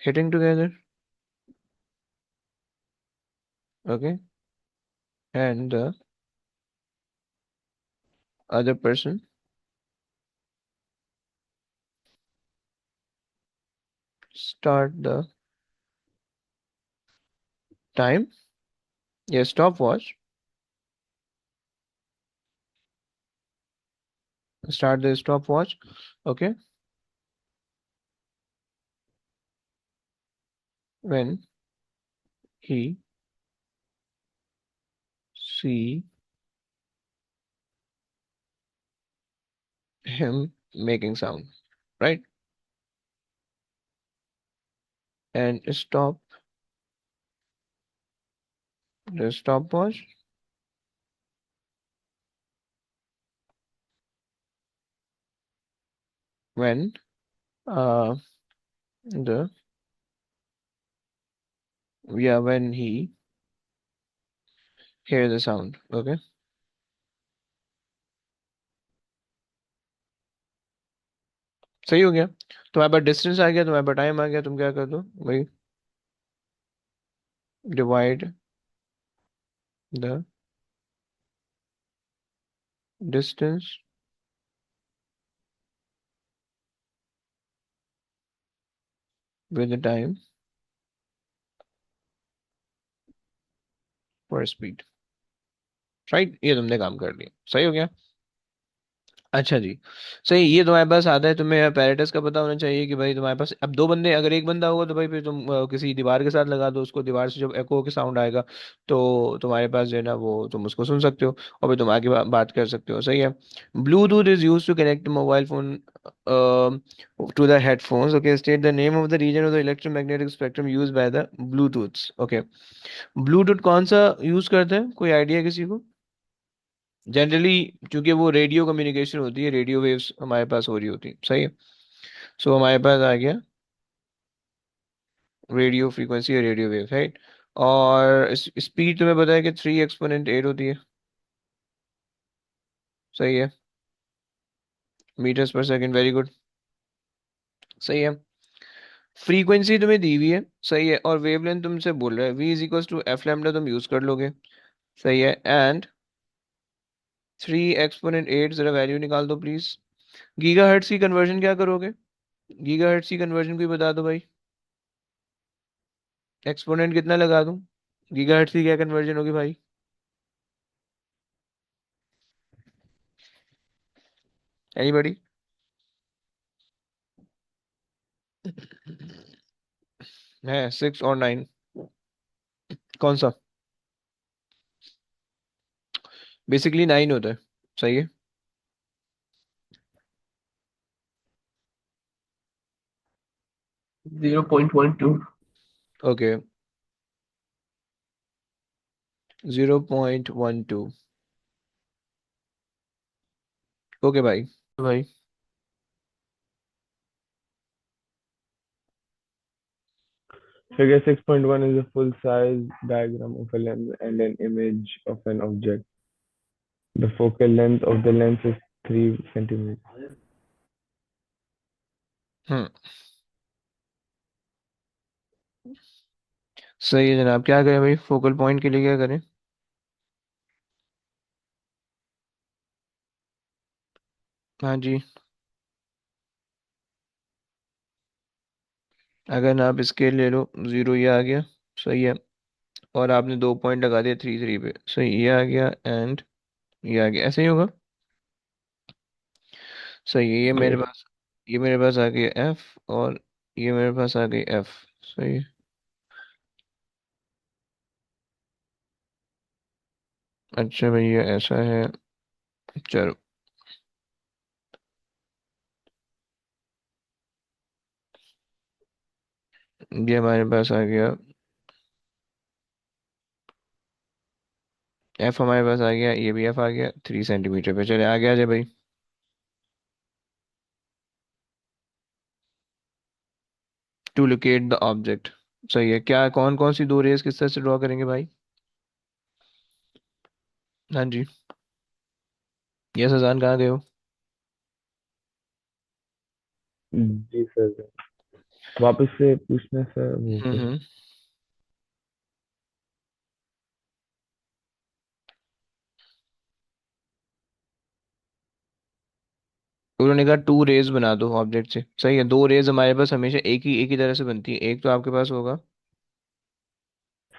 hitting together, okay, and the other person start the time, yes, stopwatch, start the stopwatch, okay, when he see him making sound, right, and stop the stopwatch when uh the yeah when he hear the sound, okay, सही हो गया। तुम्हारे पास distance आ गया, तुम्हारे पास time आ गया, तुम क्या कर दो भाई, divide the distance with the time पर स्पीड, राइट, ये तुमने काम कर लिया, सही हो गया। अच्छा जी, सही, ये तुम्हारे पास आता है, तुम्हें apparatus का पता होना चाहिए कि भाई तुम्हारे पास अब दो बंदे, अगर एक बंदा होगा तो भाई फिर तुम किसी दीवार के साथ लगा दो उसको, दीवार से जब एको के साउंड आएगा तो तुम्हारे पास जो है ना वो तुम उसको सुन सकते हो और फिर तुम आगे बात कर सकते हो, सही है। Bluetooth is use to connect mobile phone to the headphones, okay, state the name of the region of the electromagnetic spectrum use by the Bluetooth, okay. Bluetooth कौन सा यूज करते हैं, कोई आइडिया किसी को? जनरली क्योंकि वो रेडियो कम्युनिकेशन होती है, रेडियो वेव्स हमारे पास हो रही होती है, सही है। सो हमारे पास आ गया रेडियो फ्रीक्वेंसी या रेडियो वेव, राइट। और स्पीड तुम्हें पता है कि 3 एक्सपोनेंट 8 होती है, सही है, मीटर्स पर सेकंड, वेरी गुड, सही है। फ्रीक्वेंसी तुम्हें दी हुई है, सही है, और वेवलेंथ तुमसे बोल रहा है v is equal to f lambda, तुम यूज कर लोगे, सही है। एंड 3 एक्सपोनेंट 8, जरा वैल्यू निकाल दो प्लीज। गीगा हर्ट्स की कन्वर्जन क्या करोगे? गीगाहर्ट्ज की कन्वर्जन कोई बता दो भाई, एक्सपोनेंट कितना लगा दूं, गीगाहर्ट्ज की क्या कन्वर्जन होगी भाई? एनीबॉडी? है 6 और 9, कौन सा? बेसिकली 9 होता है, सही है। 0.12. ओके, 0.12। ओके भाई, भाई Figure 6.1 is a full-size diagram of a lens and an image of an object. The focal length of the lens is 3 centimeters. हम्म, सही है जनाब। क्या करें भाई, फोकल पॉइंट के लिए क्या करें? हाँ जी, अगर आप स्केल ले लो, 0 ये आ गया, सही है। और आपने 2 पॉइंट लगा दिया 3 3 पे, सही, ये आ गया एंड ये आ गया, ऐसे ही होगा। सही है, Yes. ये मेरे पास आ गया एफ, और ये मेरे पास आ गई एफ, सही है। अच्छा भैया ऐसा है, चलो, ये हमारे पास आ गया, एफ हमारे पास आ गया, ये भी एफ आ गया 3 सेंटीमीटर पे। चले आगे आ जाए भाई। टू लोकेट द ऑब्जेक्ट, सही है। क्या कौन कौन सी दो रेस किस तरह से ड्रॉ करेंगे भाई? हाँ जी, ये सजान कहाँ गए हो? जी सर, वापस से पूछना सर वो क्या? हम्म, उन्होंने कहा टू रेज बना दो ऑब्जेक्ट से, सही है। दो रेज हमारे पास हमेशा एक ही तरह से बनती है, एक तो आपके पास होगा।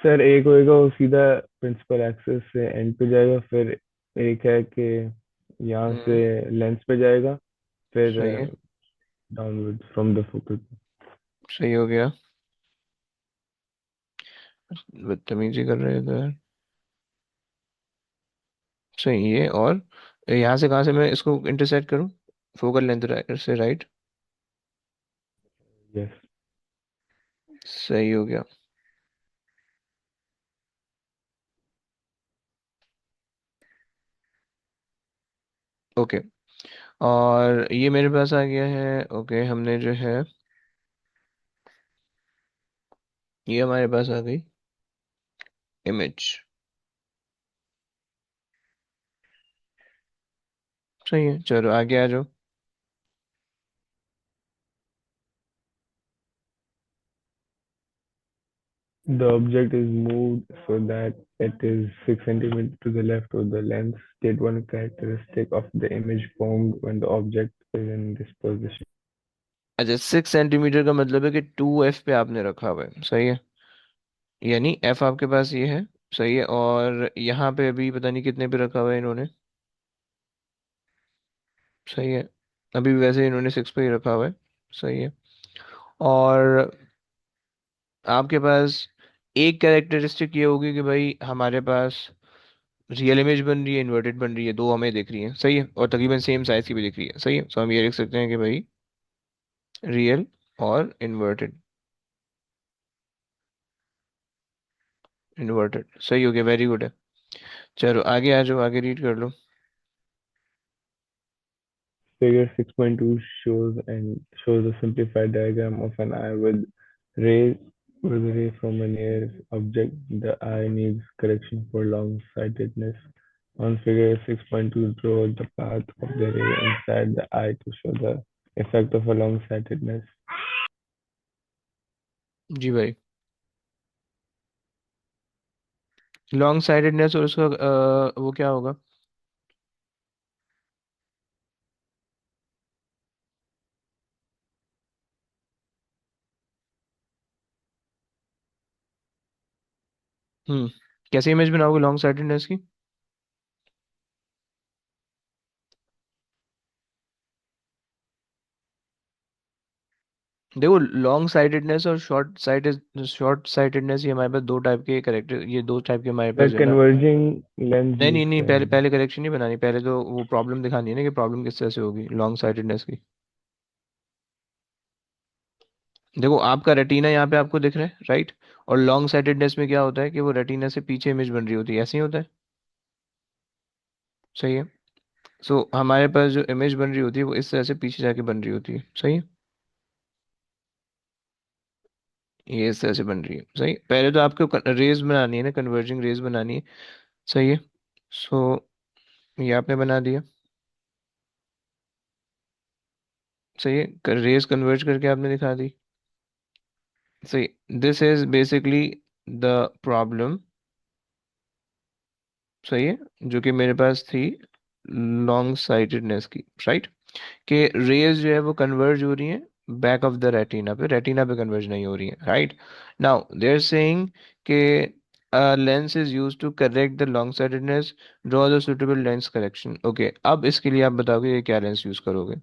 सर एक होएगा वो सीधा प्रिंसिपल एक्सेस से एंड पे जाएगा, फिर एक है कि यहाँ से हम्म, लेंस पे जाएगा, फिर सही है, डाउनवर्ड फ्रॉम द फोकल। सही हो गया। बदतमीजी कर रहे थे यार। सही है, और यहाँ से कहाँ से मैं इसको इंटरसेक्ट करूँ? फोकल लेंथ से, राइट, यस। सही हो गया। ओके, और ये मेरे पास आ गया है। ओके, हमने जो है, ये हमारे पास आ गई इमेज, सही है। चलो आगे आ जाओ। The object is moved so that it is 6 centimeters to the left of the lens. State one characteristic of the image formed when the object is in this position. अच्छा, 6 सेंटीमीटर का मतलब है कि 2F पे आपने रखा हुआ है, सही है। यानी F आपके पास ये है, सही है। और यहाँ पे अभी पता नहीं कितने पे रखा हुआ है इन्होंने, सही है। अभी भी वैसे इन्होंने 6 पे ही रखा हुआ है, सही है। और आपके पास एक कैरेक्टरिस्टिक ये होगी कि भाई हमारे पास रियल इमेज बन रही है, इन्वर्टेड बन रही है, दो हमें दिख रही है, सही है। और तकरीबन सेम साइज की भी दिख रही है, सही है। तो हम ये लिख सकते हैं कि भाई रियल और इन्वर्टेड, इन्वर्टेड, सही हो गया, वेरी गुड है। चलो आगे आ जाओ, आगे रीड कर लो। Figure 6.2 shows a simplified diagram of an eye ray with a ray from a near object. The eye needs correction for long-sightedness. On figure 6.2, draw the path of the ray inside the eye to show the effect of a long-sightedness. जी भाई, long sidedness और उसका वो क्या होगा? कैसे image बनाओगे long sightedness की? देखो, लॉन्ग साइटेडनेस और शॉर्ट साइटेडनेस, ये हमारे पास दो टाइप के करेक्टर, ये दो टाइप के हमारे पास सर जो है ना। कन्वर्जिंग लेंस नहीं यूज नहीं नहीं, पहले करेंगे। पहले करेक्शन नहीं बनानी, पहले तो वो प्रॉब्लम दिखानी है ना कि प्रॉब्लम किस तरह से होगी लॉन्ग साइटेडनेस की। देखो, आपका रेटिना यहाँ पे आपको दिख रहा है, राइट? और लॉन्ग साइटेडनेस में क्या होता है कि वो रेटिना से पीछे इमेज बन रही होती है, ऐसे ही होता है। सही है। सो हमारे पास जो इमेज बन रही होती है वो इस तरह से पीछे जाके बन रही होती है, सही है। ये इस तरह से बन रही है, सही। पहले तो आपको रेज बनानी है ना, कन्वर्जिंग रेज बनानी है। सही है। सो ये आपने बना दिया। सही है, रेज कन्वर्ज करके आपने दिखा दी। सही। This is basically the problem. सही है, जो कि मेरे पास थी लॉन्ग साइटेडनेस की, राइट? कि रेज जो है वो कन्वर्ज हो रही है बैक ऑफ द रेटिना पे कन्वर्ज नहीं हो रही है, right? Now they are saying कि lens is use to correct the long sightedness, draw the suitable lens correction. Okay, अब इसके लिए आप बताओगे ये क्या लेंस यूज करोगे?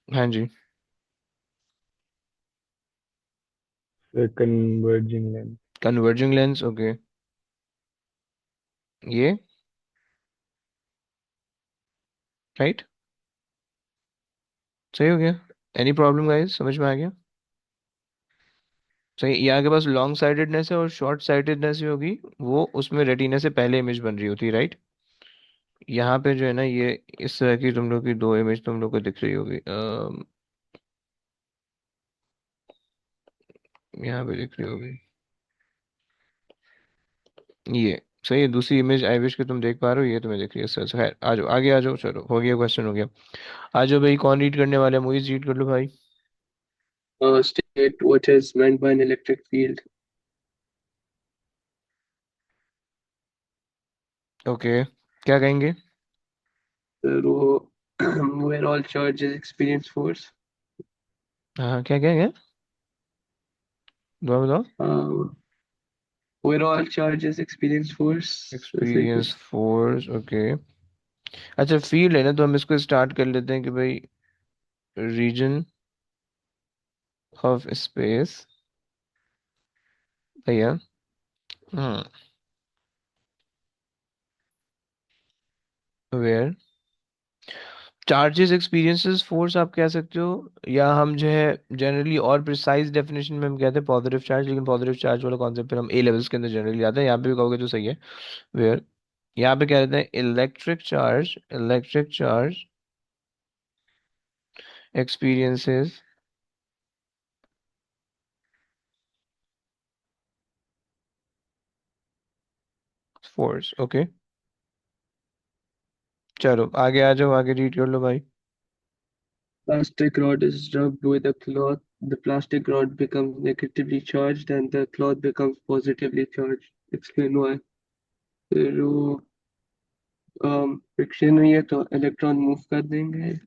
हाँ जी। Sir converging lens. Converging lens, okay. ये, राइट? सही हो गया। एनी प्रॉब्लम गाइस, समझ में आ गया? सही। यहाँ के पास लॉन्ग साइटेडनेस है और शॉर्ट साइटेडनेस भी होगी, वो उसमें रेटिना से पहले इमेज बन रही होती है, राइट? यहाँ पे जो है ना, ये इस तरह की तुम लोग की दो इमेज तुम लोग को दिख रही होगी, यहाँ पे दिख रही होगी ये। सही है, दूसरी इमेज आई विश कि तुम देख पा रहे हो, ये तुम्हें दिख रही है इस तरह से। खैर, आ जाओ आगे, आ जाओ, चलो हो गया, क्वेश्चन हो गया। आ जाओ भाई, कौन रीड करने वाला है? मूवीज रीड कर लो भाई। State what is meant by an electric field. Okay, क्या कहेंगे? So, where all charges experience force. हाँ, क्या क्या क्या? बताओ बताओ। Um, where all charges experience force. ऐसे एक्सपीरियंस कुछ. Force, okay. अच्छा, फील्ड है ना, तो हम इसको स्टार्ट कर लेते हैं कि भाई रीजन ऑफ स्पेस, भैया। हाँ, वेयर चार्जेस एक्सपीरियंसेस फोर्स आप कह सकते हो, या हम जो है जनरली और प्रिसाइज डेफिनेशन में हम कहते हैं पॉजिटिव चार्ज, लेकिन पॉजिटिव चार्ज वाला कॉन्सेप्ट फिर हम ए लेवल्स के अंदर जनरली आते हैं, यहाँ पे भी कहोगे तो सही है। वेयर यहाँ पे क्या रहता है, electric charge experiences force, okay. चलो आगे आ जाओ, आगे रीड कर लो भाई। Plastic rod is rubbed with a cloth. The plastic rod becomes negatively charged and the cloth becomes positively charged. Explain why. फिर वो फ्रिक्शन हुई है तो इलेक्ट्रॉन मूव कर देंगे.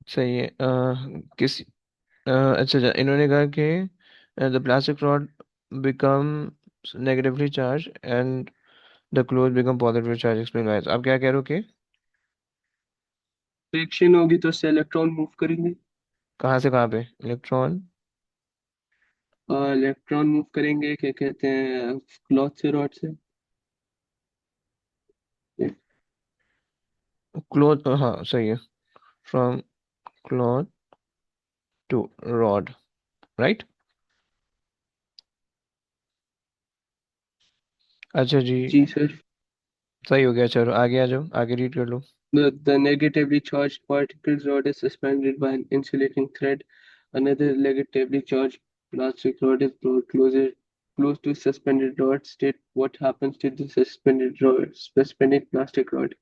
सही है। अच्छा अच्छा, इन्होंने कहा कि the plastic rod become negatively charge and the cloth become positively charge, explain why. आप क्या कह रहे हो कि फ्रिक्शन होगी तो उससे इलेक्ट्रॉन मूव करेंगे. कहाँ से कहाँ पे इलेक्ट्रॉन? इलेक्ट्रॉन मूव करेंगे क्या कहते हैं क्लॉथ से रॉड से. क्लोथ, हाँ सही है। From cloth to rod, right? अच्छा जी। जी सर. सही हो गया, चलो आगे आ जाओ, आगे रीड कर लो। The negatively charged particles rod is suspended by an insulating thread. Another negatively charged plastic rod is brought close to suspended rod. State what happens to the suspended plastic rod.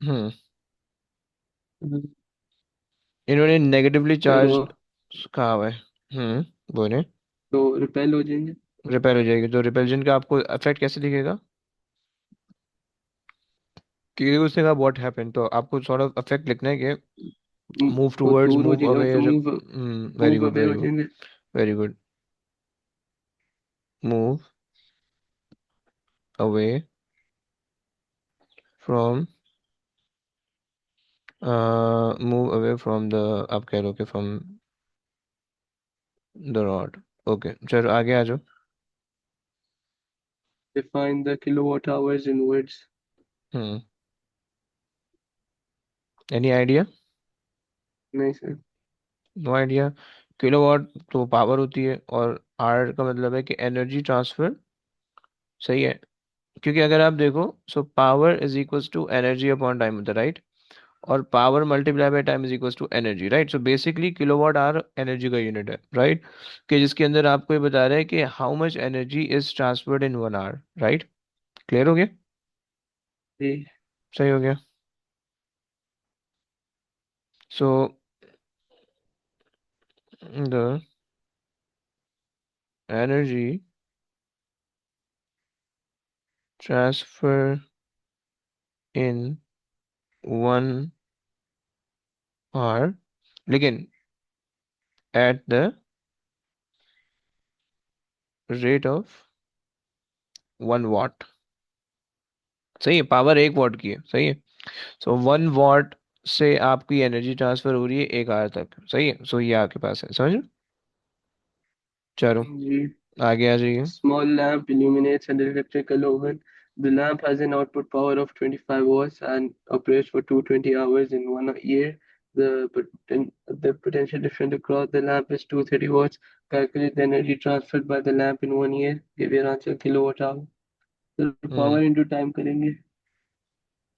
हम्म। इन्होंने negatively फिर charge वो कहा हुआ है। बोले तो repel हो जाएंगे. रिपेल हो जाएगी, तो रिपल्जन का आपको इफेक्ट कैसे दिखेगा? क्योंकि उसने कहा व्हाट हैपन, तो आपको सॉर्ट ऑफ इफेक्ट लिखना है कि मूव वो टूवर्ड्स, दूर हो मूव जाएगा अवे, तो वेरी मूव गुड, अवे हो वेरी गुड, जाएंगे। Very good. Move away from, move away from the, आप कह रहे हो कि फ्रॉम द रॉड। ओके चलो आगे आ जाओ। Define the kilowatt hours in words. Hmm, any idea? नहीं सर। No idea. किलोवाट तो पावर होती है, और आर का मतलब है कि एनर्जी ट्रांसफर। सही है, क्योंकि अगर आप देखो, so power is equals to energy upon time होता है, राइट? और power multiply by time is equals to energy, right? So basically kilowatt hour energy का यूनिट है, राइट? कि जिसके अंदर आपको ये बता रहा है कि how much energy is transferred in 1 hour, right? Clear हो गया? जी। सही हो गया। So the energy transfer in 1 hour, लेकिन एट द रेट ऑफ 1 वाट। सही है, पावर 1 वाट की है, सही है। सो 1 वाट से आपकी एनर्जी ट्रांसफर हो रही है 1 आवर तक, सही है। सो ये आपके पास है, समझ लो। चलो जी। आगे आ जाइए। Small lamp illuminates an electrical oven. The lamp has an output power of 25 watts and operates for 220 hours in 1 year. The potential difference across the lamp is 230 watts. Calculate the energy transferred by the lamp in 1 year. Give your answer kilowatt hour. तो हम्म, power into time करेंगे।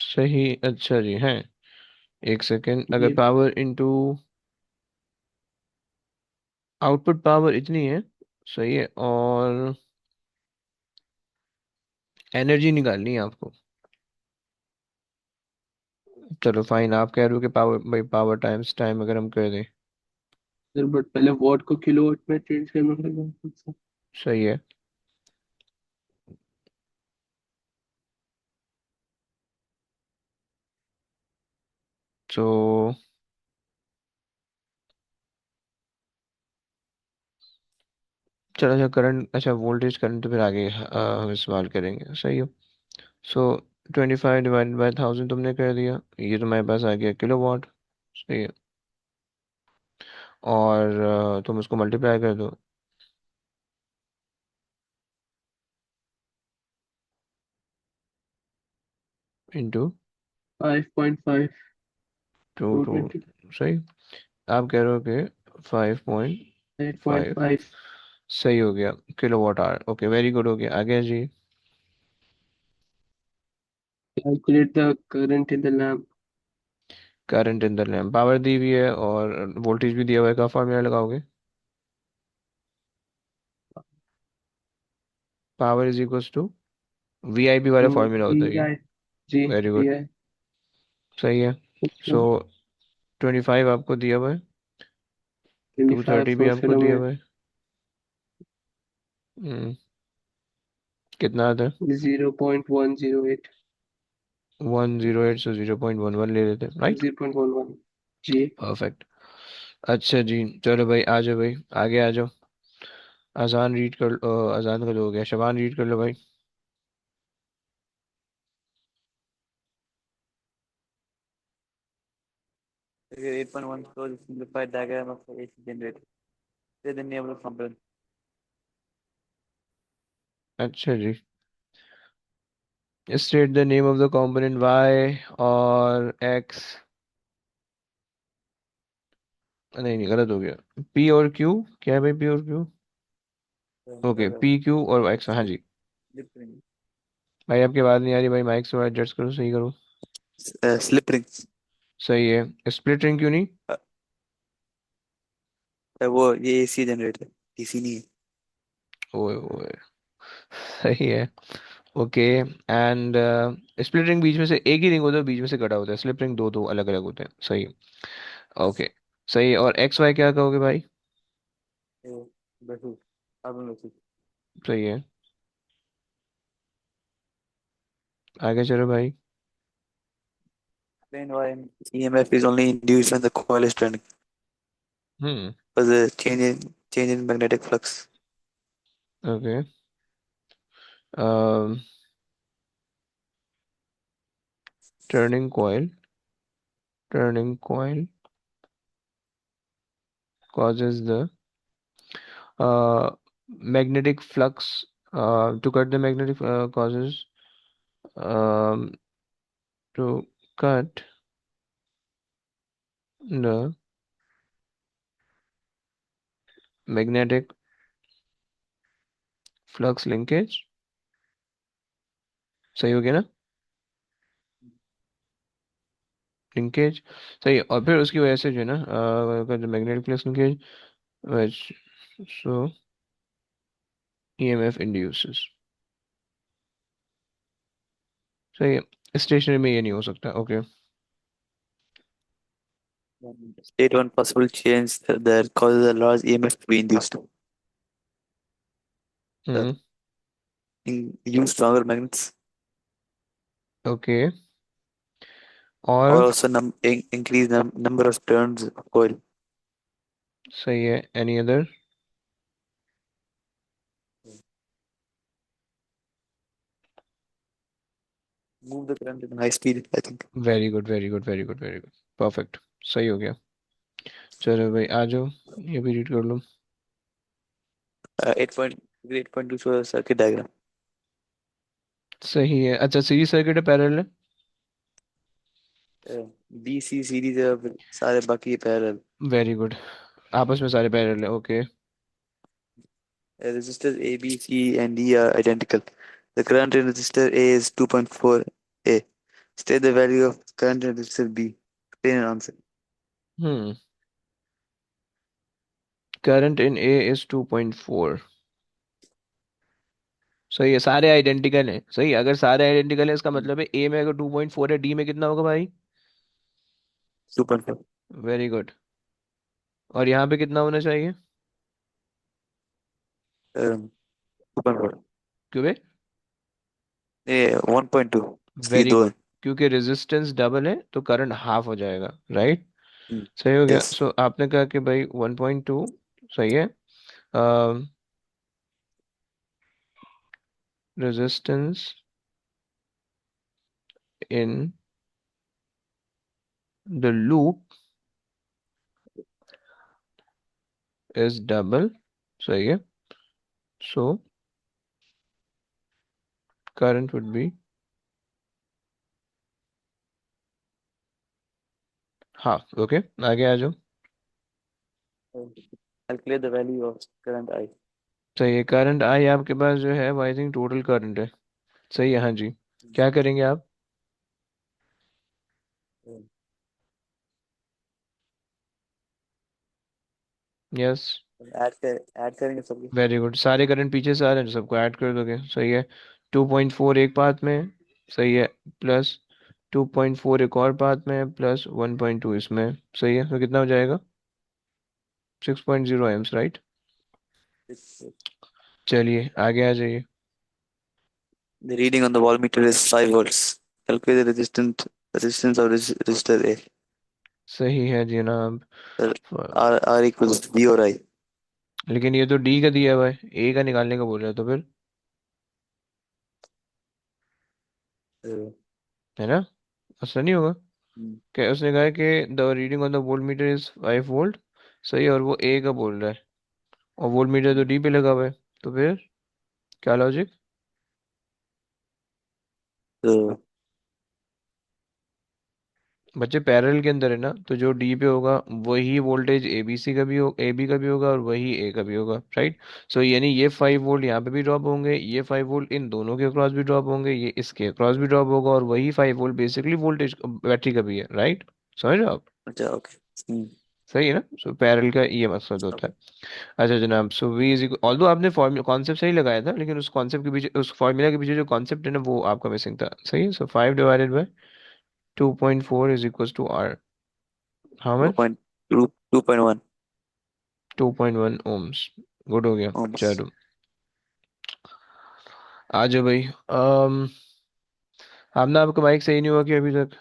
सही, अच्छा जी हैं। एक second, अगर जी। Power into output power इतनी है, सही है, और एनर्जी निकालनी है आपको। चलो फाइन, आप कह रहे हो कि पावर भाई, पावर टाइम्स टाइम अगर हम कर दें। सर बट पहले वॉट को किलोवाट में चेंज करना पड़ेगा। सही है। तो चलो, अच्छा करंट, अच्छा वोल्टेज करंट तो फिर आगे हम इस्तेमाल करेंगे, सही है। सो 25 डिवाइड बाय 1000 तुमने कर दिया, ये तुम्हारे पास आ गया किलोवाट। सही है। और तुम उसको मल्टीप्लाई कर दो इंटू 5.5 टू टू टू 20। सही। आप कह रहे हो कि 5.5। 8.5। सही हो गया, kilowatt hour. Okay very good, हो गया। आगे जी। Calculate the current in the lamp. Current in the lamp, power दी हुई है और वोल्टेज भी दिया हुआ है, का फॉर्मूला लगाओगे? Power is equals to VIP वाला तो फॉर्मूला होता है ये। VI। जी। Very good, VI। सही है। सो 25 आपको दिया हुआ है, 230 भी 25 आपको फिर दिया हमें हुआ है। हम्म, कितना आता है? 0.108। 108, सो 0.11 ले लेते हैं, राइट? 0.11। जी। परफेक्ट। अच्छा जी, चलो भाई आ जाओ भाई, आगे आ जाओ। अजान रीड कर अजान का जो हो गया, शबान रीड कर लो भाई। Figure 8.1 shows a simplified diagram of the AC generator. Say the name of the component. अच्छा जी, state the name of the component Y और एक्स। नहीं नहीं, गलत हो गया। पी और क्यू, क्या है भाई पी और क्यू? ओके, पी क्यू और एक्स, हाँ Slip, जी। slip ring. भाई आपकी बात नहीं आ रही भाई, माइक से एडजस्ट करो, सही करो। Slip rings. सही है, स्प्लिट रिंग क्यों नहीं? वो ये एसी जनरेटर है, डीसी नहीं है। ओए ओए, सही है। ओके, एंड स्प्लिट रिंग बीच में से एक ही रिंग होता है, बीच में से कटा होता है। स्लिप रिंग दो दो अलग अलग होते हैं, सही। ओके, सही है। और एक्स वाई क्या कहोगे भाई? ये बैटरी, कार्बन बैटरी। सही है, आगे चलो भाई। Explain why EMF is only induced when the coil is turning. Hmm. Because the change in magnetic flux. Okay. um turning coil causes the uh magnetic flux, to cut the magnetic, causes, um to cut the magnetic flux linkage. सही हो गया ना? Linkage. सही है. और फिर उसकी वजह से जो है ना, magnetic flux linkage, which so EMF induces. सही है. स्टेशनरी में ये नहीं हो सकता. Okay. State one possible change that causes a large EMF to be induced. Hmm. Use stronger magnets okay. or और. also increase number of turns of coil. सही है. Any other? Move the current in high speed, I think. Very good, very good, very good, very good. Perfect. सही हो गया. चलो भाई आ जाओ, ये भी रीड कर लो. 8.2 shows a circuit diagram. सही है. अच्छा, सीरीज सर्किट है, पैरेलल है? Uh, DC series है फिर सारे बाकी पैरेलल. Very good. आपस में सारे पैरेलल है. Okay. Resistors A, B, C, and D are identical. The current in resistor A is 2.4 A. State the value of current in resistor B. Explain and answer. Hmm. Current in A is 2.4. सही है. सारे identical हैं. सही है. अगर सारे identical है इसका मतलब है ए में अगर 2.4 है, डी में कितना होगा भाई? 2.4. Very good. और यहाँ पे कितना होना चाहिए? 2.4. क्यों बे? ये 1.2. इसकी वेरी दो गुड. है. क्योंकि रेजिस्टेंस डबल है तो करंट हाफ हो जाएगा. राइट. सही हो गया. यस. सो आपने कहा कि भाई 1.2. सही है. Resistance in the loop is double. सही है. So current would be half. Okay. आगे आ जाओ. Calculate the value of current I. सही है. करंट आई आपके पास जो है वो आई थिंक टोटल करंट है. सही है. हाँ जी. क्या करेंगे आप? यस. ऐड करेंगे सबके. Very good. सारे करंट पीछे से आ रहे हैं, सबको ऐड कर दोगे. सही है. 2.4 एक पाथ में. सही है. प्लस 2.4 एक और पाथ में, प्लस 1.2 इसमें. सही है. तो कितना हो जाएगा? 6.0 एम्स. राइट. चलिए आगे आ जाइए. The reading on the voltmeter is 5 volts. Calculate the resistance of resistor A. सही है जनाब. Sir, R equals V or I. लेकिन ये तो डी का दिया हुआ है, ए का निकालने का बोल रहा है तो फिर, Uh, है ना? ऐसा नहीं होगा. hmm. क्या उसने कहा है कि the reading on the volt meter is 5 volt. सही है. और वो ए का बोल रहा है, और वोल्ट मीटर तो डी पे लगा हुआ है. तो फिर क्या लॉजिक? So, बच्चे पैरेलल के अंदर है ना, तो जो डी पे होगा वही वोल्टेज ए बी सी का भी हो, ए बी का भी होगा, और वही ए का भी होगा. राइट. सो यानी ये 5 वोल्ट यहाँ पे भी ड्रॉप होंगे, ये 5 वोल्ट इन दोनों के क्रॉस भी ड्रॉप होंगे, ये इसके क्रॉस भी ड्रॉप होगा, और वही 5 वोल्ट बेसिकली वोल्टेज बैटरी का भी है. राइट. समझ रहे हो आप? अच्छा, okay. Hmm. सही है ना? सो पैरेलल का ये मकसद होता Okay. है. अच्छा जनाब. So V is equal, although आपने फॉर्मूला कॉन्सेप्ट सही लगाया था, लेकिन उस कॉन्सेप्ट के पीछे, उस फॉर्मूला के पीछे जो कॉन्सेप्ट है ना, वो आपका मिसिंग था. सही है. So 5 divided by 2.4 is equal to R. How much? 2.1 2.1 ohms. Good हो गया. ohms. चलो आ जाओ भाई. आपने आपका माइक सही नहीं हुआ कि अभी तक?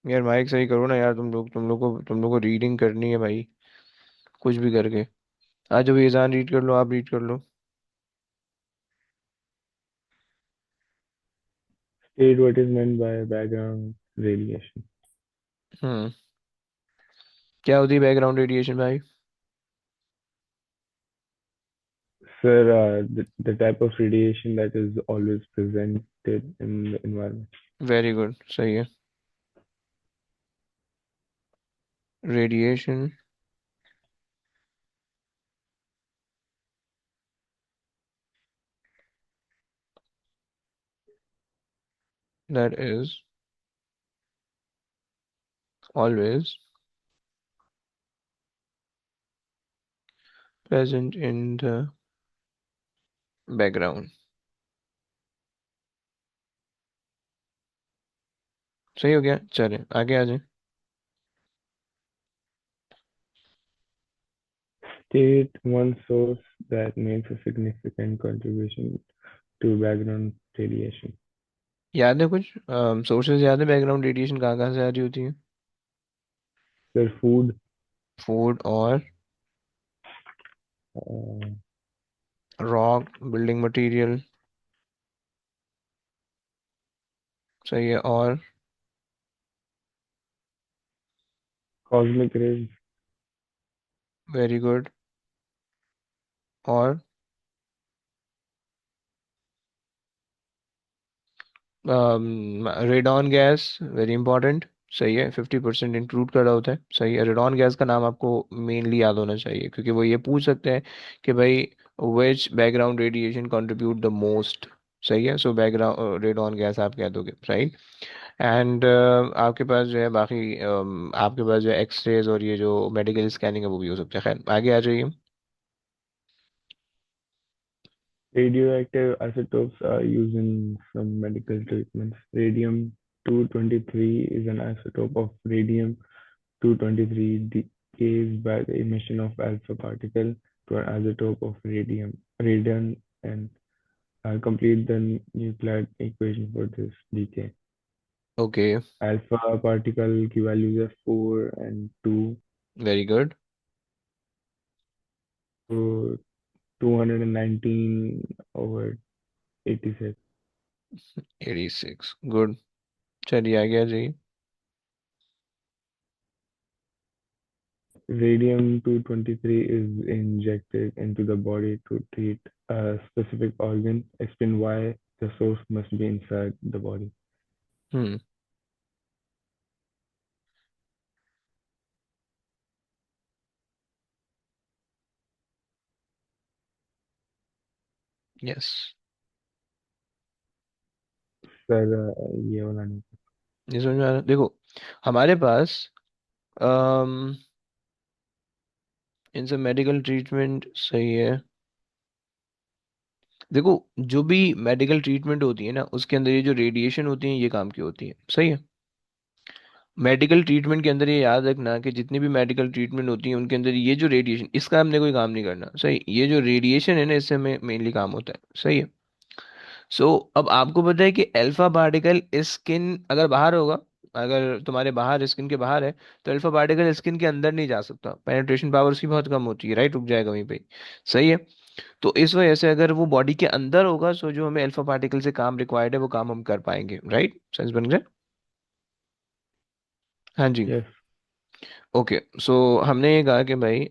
यार माइक सही करो ना यार, तुम लोग को रीडिंग करनी है भाई, कुछ भी करके। आज अभी एजान रीड कर लो, आप रीड कर लो। State what is meant by background radiation. हम्म। क्या होती है बैकग्राउंड रेडिएशन भाई? Sir, the type of radiation that is always presented in the environment. Very good, सही है। Radiation that is always present in the background. सही हो गया, चलें आगे आ जाए। State one source that makes a significant contribution to background radiation. याद है कुछ सोर्सेज याद है बैकग्राउंड रेडिएशन कहाँ कहाँ से आ रही होती है? Sir, food, फूड और uh, रॉक, बिल्डिंग मटेरियल। सही है, और cosmic rays, वेरी गुड, और रेडॉन गैस, वेरी इंपॉर्टेंट। सही है, 50% इंक्लूड कर रहा होता है। सही है, रेडॉन गैस का नाम आपको मेनली याद होना चाहिए, क्योंकि वो ये पूछ सकते हैं कि भाई which background radiation contribute the most. सही है, सो बैकग्राउंड रेडॉन गैस आप कह दोगे, राइट। एंड आपके पास जो है बाकी आपके पास जो एक्सरेज और ये जो मेडिकल स्कैनिंग है वो भी हो सकता है। खैर आगे आ जाइए। radioactive isotopes are used in some medical treatments. Radium 223 is an isotope of radium 223 decays by the emission of alpha particle to an isotope of radium and complete the nuclide equation for this decay. Okay, Alpha particle की values है 4 and 2, very good. so 219 over 86. 86, good. चलिए आगे आ जाइए। Radium 223 is injected into the body to treat a specific organ. Explain why the source must be inside the body. Hmm. Yes, sir ये वाला नहीं। ये समझ में आ रहा है? देखो हमारे पास इन सब मेडिकल ट्रीटमेंट, सही है। देखो जो भी मेडिकल ट्रीटमेंट होती है ना, उसके अंदर ये जो रेडिएशन होती है ये काम की होती है। सही है, मेडिकल ट्रीटमेंट के अंदर ये याद रखना कि जितनी भी मेडिकल ट्रीटमेंट होती है उनके अंदर ये जो रेडिएशन, इसका हमने कोई काम नहीं करना। सही, ये जो रेडिएशन है ना, इससे हमें मेनली काम होता है। सही है। सो अब आपको पता है कि अल्फा पार्टिकल स्किन अगर बाहर होगा, अगर तुम्हारे बाहर स्किन के बाहर है, तो अल्फा पार्टिकल स्किन के अंदर नहीं जा सकता, पेनिट्रेशन पावर उसकी बहुत कम होती है, राइट, रुक जाएगा वहीं पे ही। सही है। तो इस वजह से अगर वो बॉडी के अंदर होगा, सो जो हमें अल्फा पार्टिकल से काम रिक्वायर्ड है वो काम हम कर पाएंगे, राइट, सेंस बन गया। हाँ जी। Yes, ओके, सो हमने ये कहा कि भाई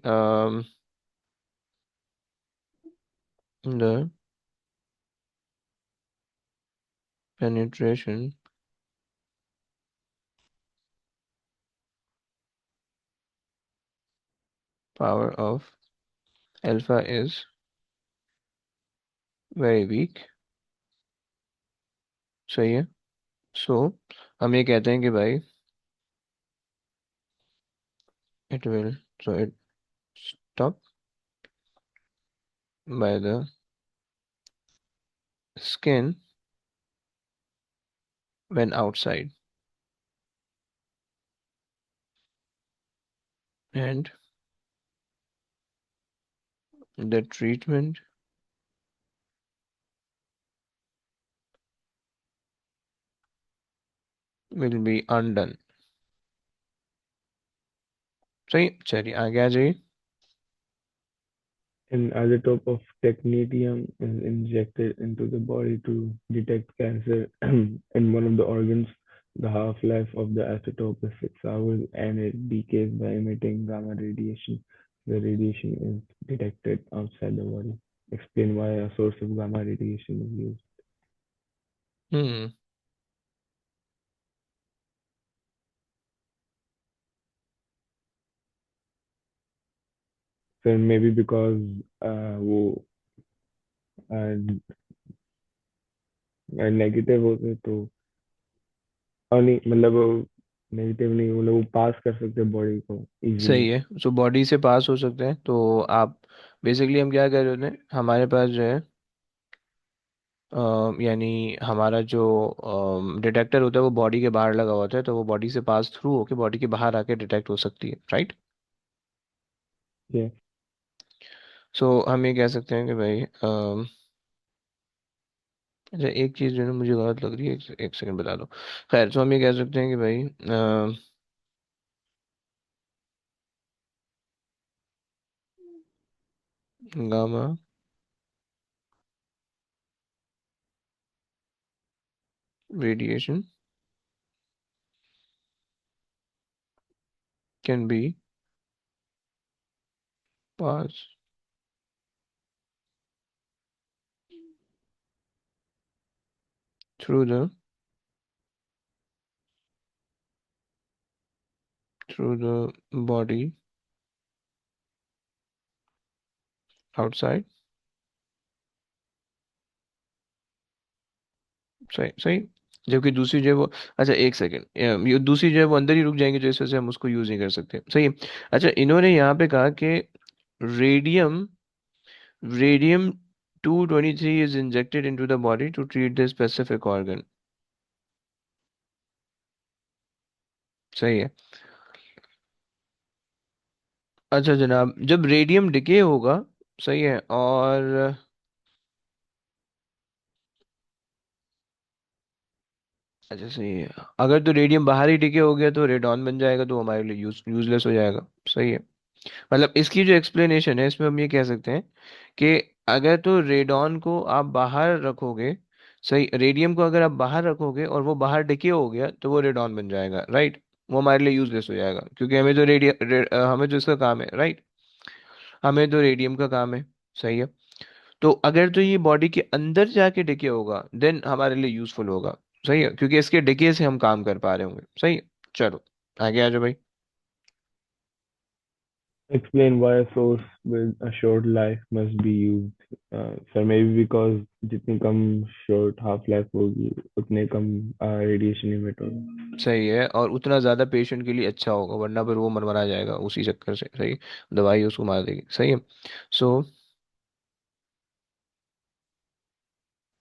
the penetration power of alpha is very weak. सही है। सो हम ये कहते हैं कि भाई it will, so it stop by the skin when outside, and the treatment will be undone. सही, चलिए आगे आ जाइए। An isotope of technetium is injected into the body to detect cancer in one of the organs. The half-life of the isotope is 6 hours and it decays by emitting gamma radiation. The radiation is detected outside the body. Explain why a source of gamma radiation is used. Hmm. So maybe because वो negative होते तो और नहीं मतलब negative नहीं मतलब वो पास कर सकते बॉडी को सही इजीली. है, सो बॉडी से पास हो सकते हैं, तो आप बेसिकली हम क्या कर रहे होते हैं, हमारे पास जो है यानी हमारा जो डिटेक्टर होता है वो बॉडी के बाहर लगा होता है, तो वो बॉडी से पास थ्रू होके बॉडी के बाहर आके डिटेक्ट हो सकती है, राइट। Yeah. सो हम ये कह सकते हैं कि भाई अच्छा एक चीज़ जो है ना मुझे गलत लग रही है, एक सेकंड बता दो। खैर, तो हम ये कह सकते हैं कि भाई gamma radiation can be pass through the body outside. सही सही। जबकि दूसरी जो है वो, अच्छा एक सेकंड, ये दूसरी जो है वो अंदर ही रुक जाएंगे, तो इस वजह से हम उसको यूज नहीं कर सकते, सही है। अच्छा, इन्होंने यहाँ पे कहा कि radium radium 223 is injected into the body to treat the specific organ। सही है। अच्छा जनाब, जब रेडियम डिके होगा, सही है, और अच्छा सही है, अगर तो रेडियम बाहर ही डिके हो गया तो रेडॉन बन जाएगा, तो हमारे लिए यूजलेस हो जाएगा, सही है। मतलब इसकी जो एक्सप्लेनेशन है इसमें हम ये कह सकते हैं कि अगर तो रेडॉन को आप बाहर रखोगे, सही, रेडियम को अगर आप बाहर रखोगे और वो बाहर डिके हो गया तो वो रेडॉन बन जाएगा, राइट। वो हमारे लिए यूजलेस हो जाएगा, क्योंकि हमें तो इसका काम है, राइट। हमें तो रेडियम का काम है, सही है। तो अगर तो ये बॉडी के अंदर जाके डिके होगा देन हमारे लिए यूजफुल होगा, सही है, क्योंकि इसके डिके से हम काम कर पा रहे होंगे, सही है। चलो आगे आ जाओ भाई। Explain why a source with a short life must be used. So maybe because जितनी कम short half life होगी उतने कम radiation emit होगा. सही है, और उतना ज्यादा पेशेंट के लिए अच्छा होगा, वरना पर वो मरमरा जाएगा उसी चक्कर से, सही। दवाई उसको मार देगी, सही है। So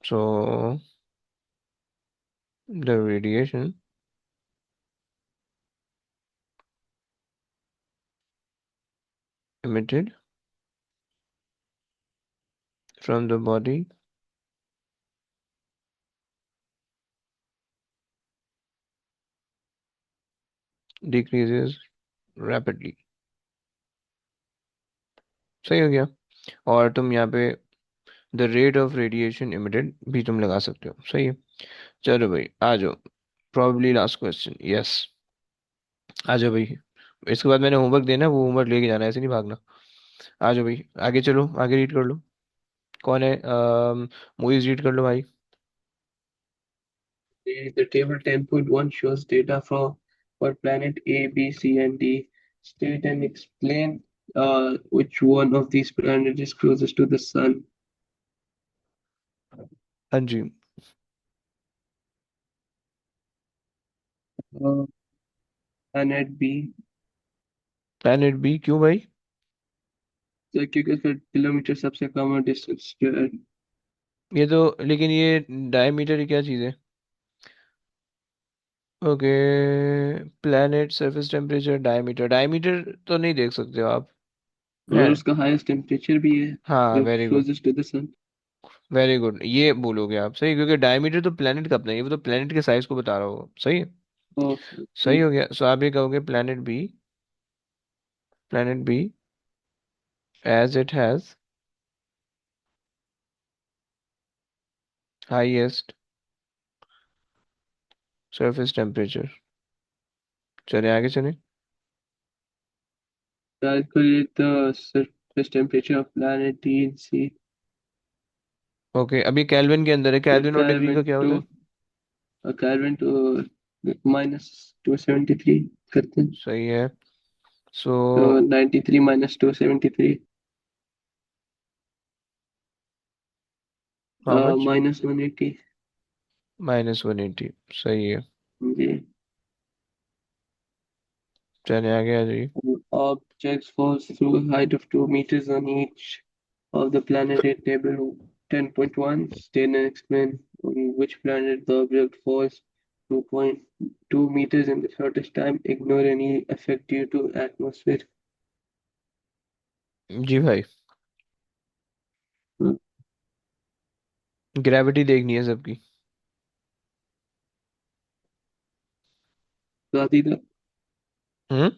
so the radiation emitted from the body decreases rapidly। सही हो गया। और तुम यहाँ पे the rate of radiation emitted भी तुम लगा सकते हो, सही है। चलो भाई आ जाओ, प्रॉब्ली लास्ट क्वेश्चन, यस। आ जाओ भाई, इसके बाद मैंने होमवर्क देना है, वो होमवर्क लेके जाना है, ऐसे नहीं भागना। आ जाओ भाई, आगे चलो, आगे रीड कर लो। कौन है, मूवीज रीड कर लो भाई। The table 10.1 shows data for planet A, B, C, and D. State and explain which one of these planets is closest to the sun. हाँ जी। Uh, Planet B. Planet B क्यों भाई? तो क्योंकि उसका kilometre सबसे कम डिस्टेंस जो है। ये तो, लेकिन ये डायमीटर की क्या चीज़ है? Okay, planet surface temperature diameter, diameter तो नहीं देख सकते हो आप, है। और उसका हाईएस्ट टेम्परेचर भी है हाँ, जो very good, closest to the sun. Very good, ये बोलोगे आप, सही, क्योंकि डायमीटर तो प्लेनेट का अपना ही है, वो तो प्लेनेट के साइज को बता रहा होगा, सही है। ओके। सही हो गया, सो आप ये कहोगे planet B planet B as it has highest surface temperature. चले आगे चले. Calculate the surface temperature of planet D and C. Okay, अभी केल्विन के अंदर है. Put केल्विन और डिग्री का क्या होता है? Kelvin to -273 करते हैं. सही है. सो So 93 minus 273, हाउ मच? -180. -180. सही है. जी. चले आगे आ जाइए. Objects falls through a height of 2 meters on each of the planet in table 10.1. State and explain on which planet the object falls 2.2 meters in the shortest time. Ignore any effect due to atmosphere. जी भाई, gravity देखनी है सबकी. ज़्यादा हम्म.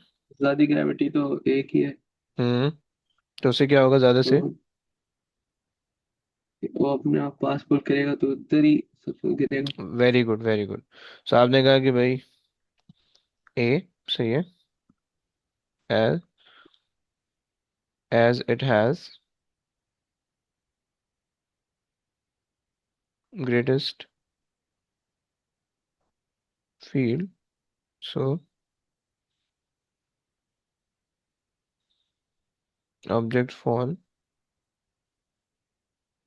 ज़्यादा gravity तो एक ही है. हम्म. तो उससे क्या होगा ज्यादा से? तो वो अपने आप पास पुल करेगा तो उधर ही सब गिरेगा. Very good, very good. So आपने कहा कि भाई ए सही है. as as it has greatest field, so object fall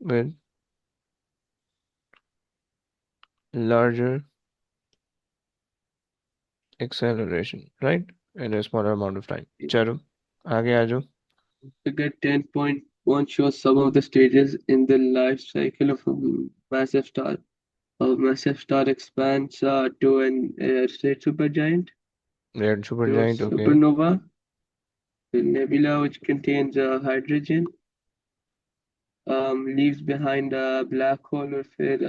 with larger acceleration, right, in a smaller amount of time. चलो आगे आ जाओ. Figure 10.1 shows some of the stages in the life cycle of a massive star. A massive star expands to an red supergiant, Red to a supergiant, okay. supernova, the nebula which contains hydrogen, leaves behind a black hole और फिर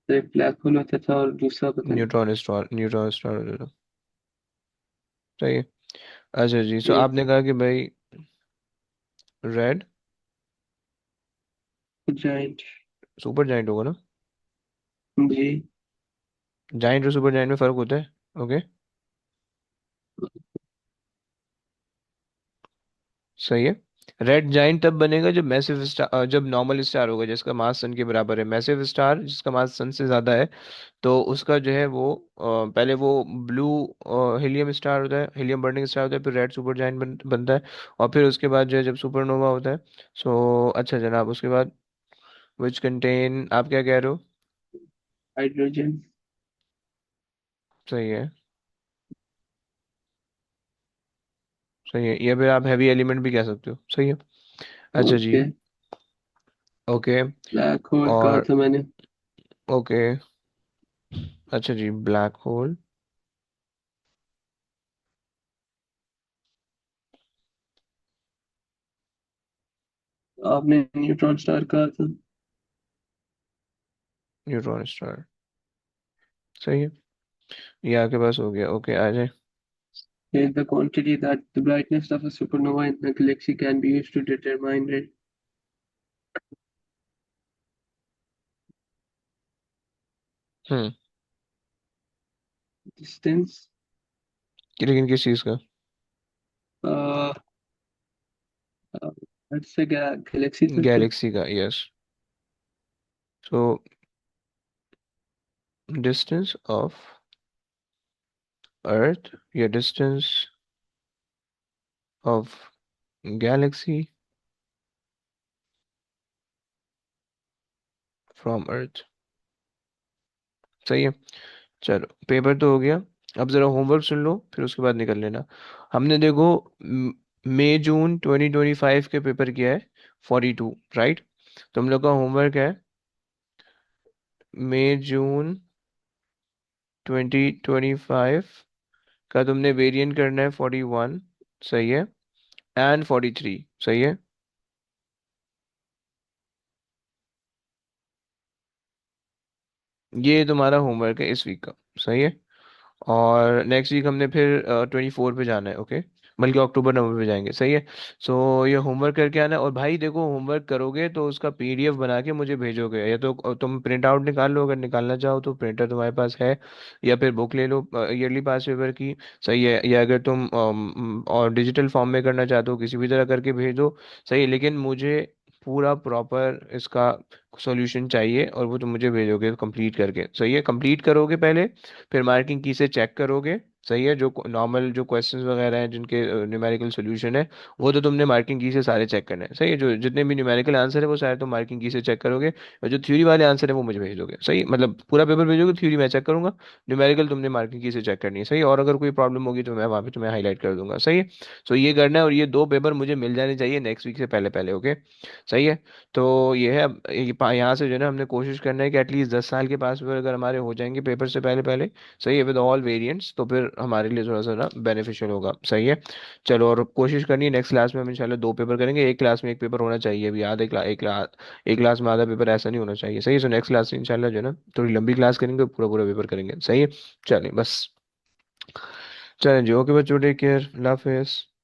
एक black hole होता था और दूसरा पता नहीं. Neutron star वगैरह. सही है. अच्छा जी, सो एक आपने कहा कि भाई रेड जाइंट. सुपर जाइंट होगा ना? जी. जाइंट और सुपर जाइंट में फर्क होता है. ओके. सही है. रेड जाइंट तब बनेगा जब मैसिव स्टार, जब नॉर्मल स्टार होगा जिसका मास सन के बराबर है. मैसिव स्टार जिसका मास सन से ज्यादा है, तो उसका जो है वो पहले वो ब्लू हीलियम स्टार होता है, हीलियम बर्निंग स्टार होता है, फिर रेड सुपर जाइंट बनता है, और फिर उसके बाद जो है जब सुपरनोवा होता है. सो अच्छा जनाब, उसके बाद विच कंटेन, आप क्या कह रहे हो? हाइड्रोजन. सही है. सही है, या फिर आप हैवी एलिमेंट भी कह सकते हो. सही है. अच्छा जी. ओके. ओके. ब्लैक होल कहा और था मैंने. ओके. अच्छा जी, ब्लैक होल. आपने न्यूट्रॉन स्टार कहा था. Neutron star. सही है. ये आपके पास हो गया. ओके, आ जाए. Here, the quantity that the brightness of a supernova in the galaxy can be used to determine its hmm. distance. लेकिन किस चीज़ का? Uh, uh, let's say galaxy करते. गैलेक्सी का, yes. So distance of earth या distance of Galaxy from अर्थ. सही है. चलो, paper तो हो गया. अब जरा होमवर्क सुन लो, फिर उसके बाद निकल लेना. हमने देखो मई जून 2025 के पेपर किया है 42, राइट. तो हम लोग का होमवर्क है मई जून 2025 का. तुमने वेरिएंट करना है 41. सही है. एंड 43. सही है. ये तुम्हारा होमवर्क है इस वीक का. सही है. और नेक्स्ट वीक हमने फिर 24 पे जाना है. ओके. बल्कि अक्टूबर नवंबर में जाएंगे, सही है। सो ये होमवर्क करके आना, और भाई देखो होमवर्क करोगे तो उसका पीडीएफ बना के मुझे भेजोगे, या तो तुम प्रिंट आउट निकाल लो अगर निकालना चाहो तो, प्रिंटर तुम्हारे पास है, या फिर बुक ले लो ईयरली पास पेपर की, सही है। या अगर तुम और डिजिटल फॉर्म में करना चाहते हो किसी भी तरह करके भेज दो, सही है। लेकिन मुझे पूरा प्रॉपर इसका सॉल्यूशन चाहिए, और वो तुम मुझे भेजोगे कंप्लीट करके, सही है। कंप्लीट करोगे पहले, फिर मार्किंग की से चेक करोगे, सही है। जो नॉर्मल जो क्वेश्चंस वगैरह हैं जिनके न्यूमेरिकल सॉल्यूशन है, वो तो तुमने मार्किंग की से सारे चेक करने हैं, सही है। जो जितने भी न्यूमेरिकल आंसर है वो सारे तुम मार्किंग की से चेक करोगे, और जो थ्योरी वाले आंसर है वो मुझे भेज दोगे, सही है। मतलब पूरा पेपर भेजोगे, थ्योरी मैं चेक करूंगा, न्यूमेरिकल तुमने मार्किंग की से चेक करनी है, सही है। और अगर कोई प्रॉब्लम होगी तो मैं वहाँ पे तुम्हें हाईलाइट कर दूंगा, सही है। सो ये करना है, और ये दो पेपर मुझे मिल जाने चाहिए नेक्स्ट वीक से पहले पहले, ओके, सही है। तो ये है, अब यहाँ से जो है ना हमने कोशिश करना है कि एटलीस्ट 10 साल के पास पेपर अगर हमारे हो जाएंगे पेपर से पहले पहले, सही है, विद ऑल वेरिएंट्स, तो फिर हमारे लिए थोड़ा सा ना बेनिफिशियल होगा, सही है। चलो, और कोशिश करनी है नेक्स्ट क्लास में हम इंशाल्लाह दो पेपर करेंगे, एक क्लास में एक पेपर होना चाहिए, अभी आधे एक क्लास में आधा पेपर ऐसा नहीं होना चाहिए, सही है। सो नेक्स्ट क्लास से इंशाल्लाह जो है ना थोड़ी लंबी क्लास करेंगे, पूरा पूरा पेपर करेंगे, सही है। चलिए बस, चलें जी, ओके बच्चों, टेक केयर, अल्लाह हाफिज़।